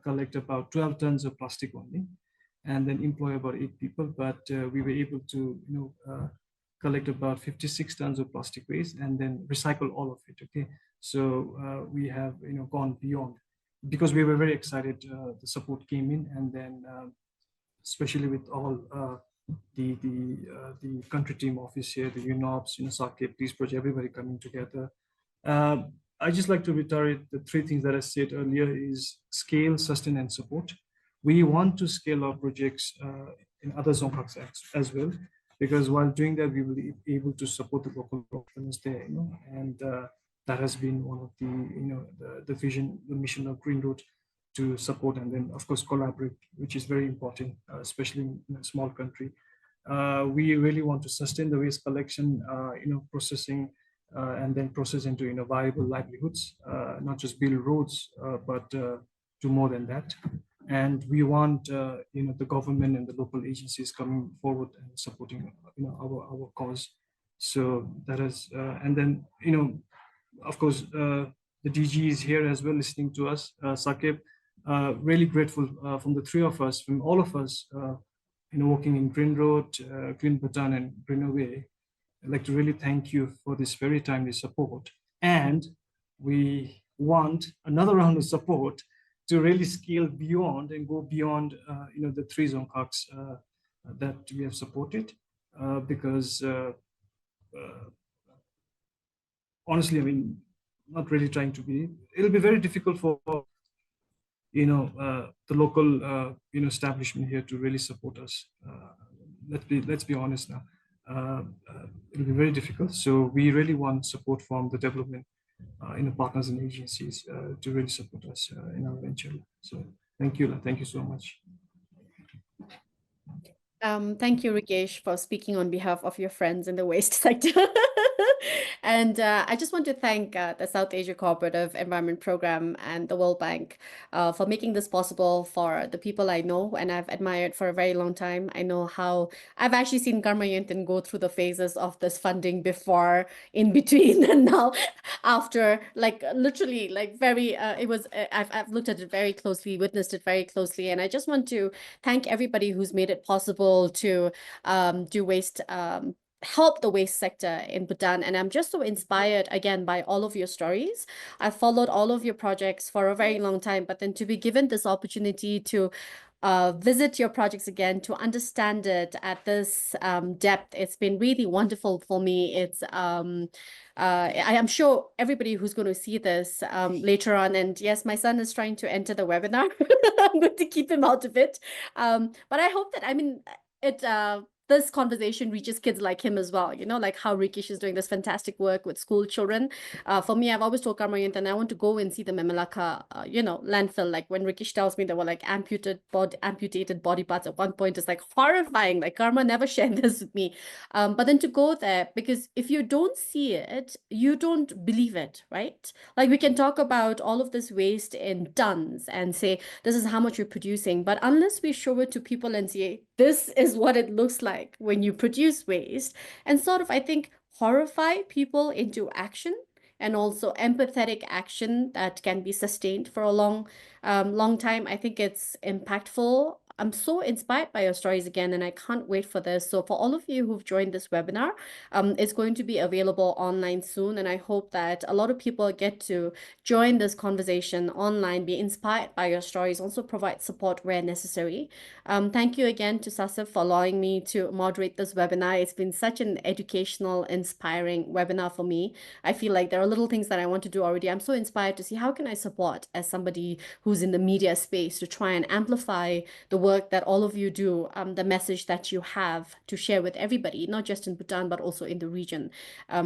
collect about 12 tons of plastic only, and then employ about 8 people. But we were able to collect about 56 tons of plastic waste and then recycle all of it. Okay, so we have gone beyond, because we were very excited. The support came in, and then especially with all the country team office here, the UNOPS, Sakib, Peace Project, everybody coming together. I just like to reiterate the 3 things that I said earlier: is scale, sustain, and support. We want to scale our projects in other Zonghaks as well, because while doing that, we will be able to support the local entrepreneurs there, and that has been one of the vision, the mission of Green Road, to support and then of course collaborate, which is very important, especially in a small country. We really want to sustain the waste collection, processing, and then process into viable livelihoods, not just build roads, but do more than that. And we want the government and the local agencies coming forward and supporting our cause. So that is, and then of course the DG is here as well, listening to us. Sakib, really grateful from the 3 of us, from all of us, working in Green Road, Green Bhutan, and Green Away. I'd like to really thank you for this very timely support. And we want another round of support to really scale beyond and go beyond, the 3 Zonghaks that we have supported, because honestly, I mean, not really trying to be, it'll be very difficult for the local establishment here to really support us. Let's be honest now. It'll be very difficult. So we really want support from the development partners and agencies to really support us in our venture. So thank you so much. Thank you, Rikesh, for speaking on behalf of your friends in the waste sector. And I just want to thank the South Asia Cooperative Environment Program and the World Bank for making this possible for the people I know and I've admired for a very long time. I know how I've actually seen Karma Yonten go through the phases of this funding before, in between, and now after, like literally, like very, I've looked at it very closely, witnessed it very closely. And I just want to thank everybody who's made it possible to do waste, help the waste sector in Bhutan. And I'm just so inspired again by all of your stories. I've followed all of your projects for a very long time, but then to be given this opportunity to visit your projects again, to understand it at this depth, it's been really wonderful for me. It's I am sure everybody who's going to see this later on, and yes, my son is trying to enter the webinar. I'm going to keep him out of it. But I hope that, I mean, it this conversation reaches kids like him as well, you know, like how Rikesh is doing this fantastic work with school children. For me, I've always told Karma Yonten, I want to go and see the Memelaka, landfill. Like when Rikesh tells me there were like amputated body parts at one point, it's like horrifying. Like Karma never shared this with me. But then to go there, because if you don't see it, you don't believe it, right? Like we can talk about all of this waste in tons and say, this is how much you're producing. But unless we show it to people and say, this is what it looks like when you produce waste, and sort of, I think, horrify people into action and also empathetic action that can be sustained for a long time. I think it's impactful. I'm so inspired by your stories again, and I can't wait for this. So for all of you who've joined this webinar, it's going to be available online soon. And I hope that a lot of people get to join this conversation online, be inspired by your stories, also provide support where necessary. Thank you again to Sasif for allowing me to moderate this webinar. It's been such an educational, inspiring webinar for me. I feel like there are little things that I want to do already. I'm so inspired to see how can I support as somebody who's in the media space to try and amplify the work that all of you do, the message that you have to share with everybody, not just in Bhutan, but also in the region.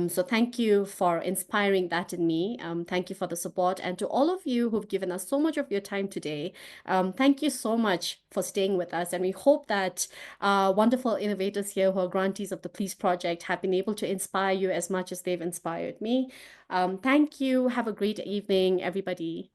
So thank you for inspiring that in me. Thank you for the support. And to all of you who've given us so much of your time today, thank you so much for staying with us. And we hope that wonderful innovators here who are grantees of the Please Project have been able to inspire you as much as they've inspired me. Thank you. Have a great evening, everybody.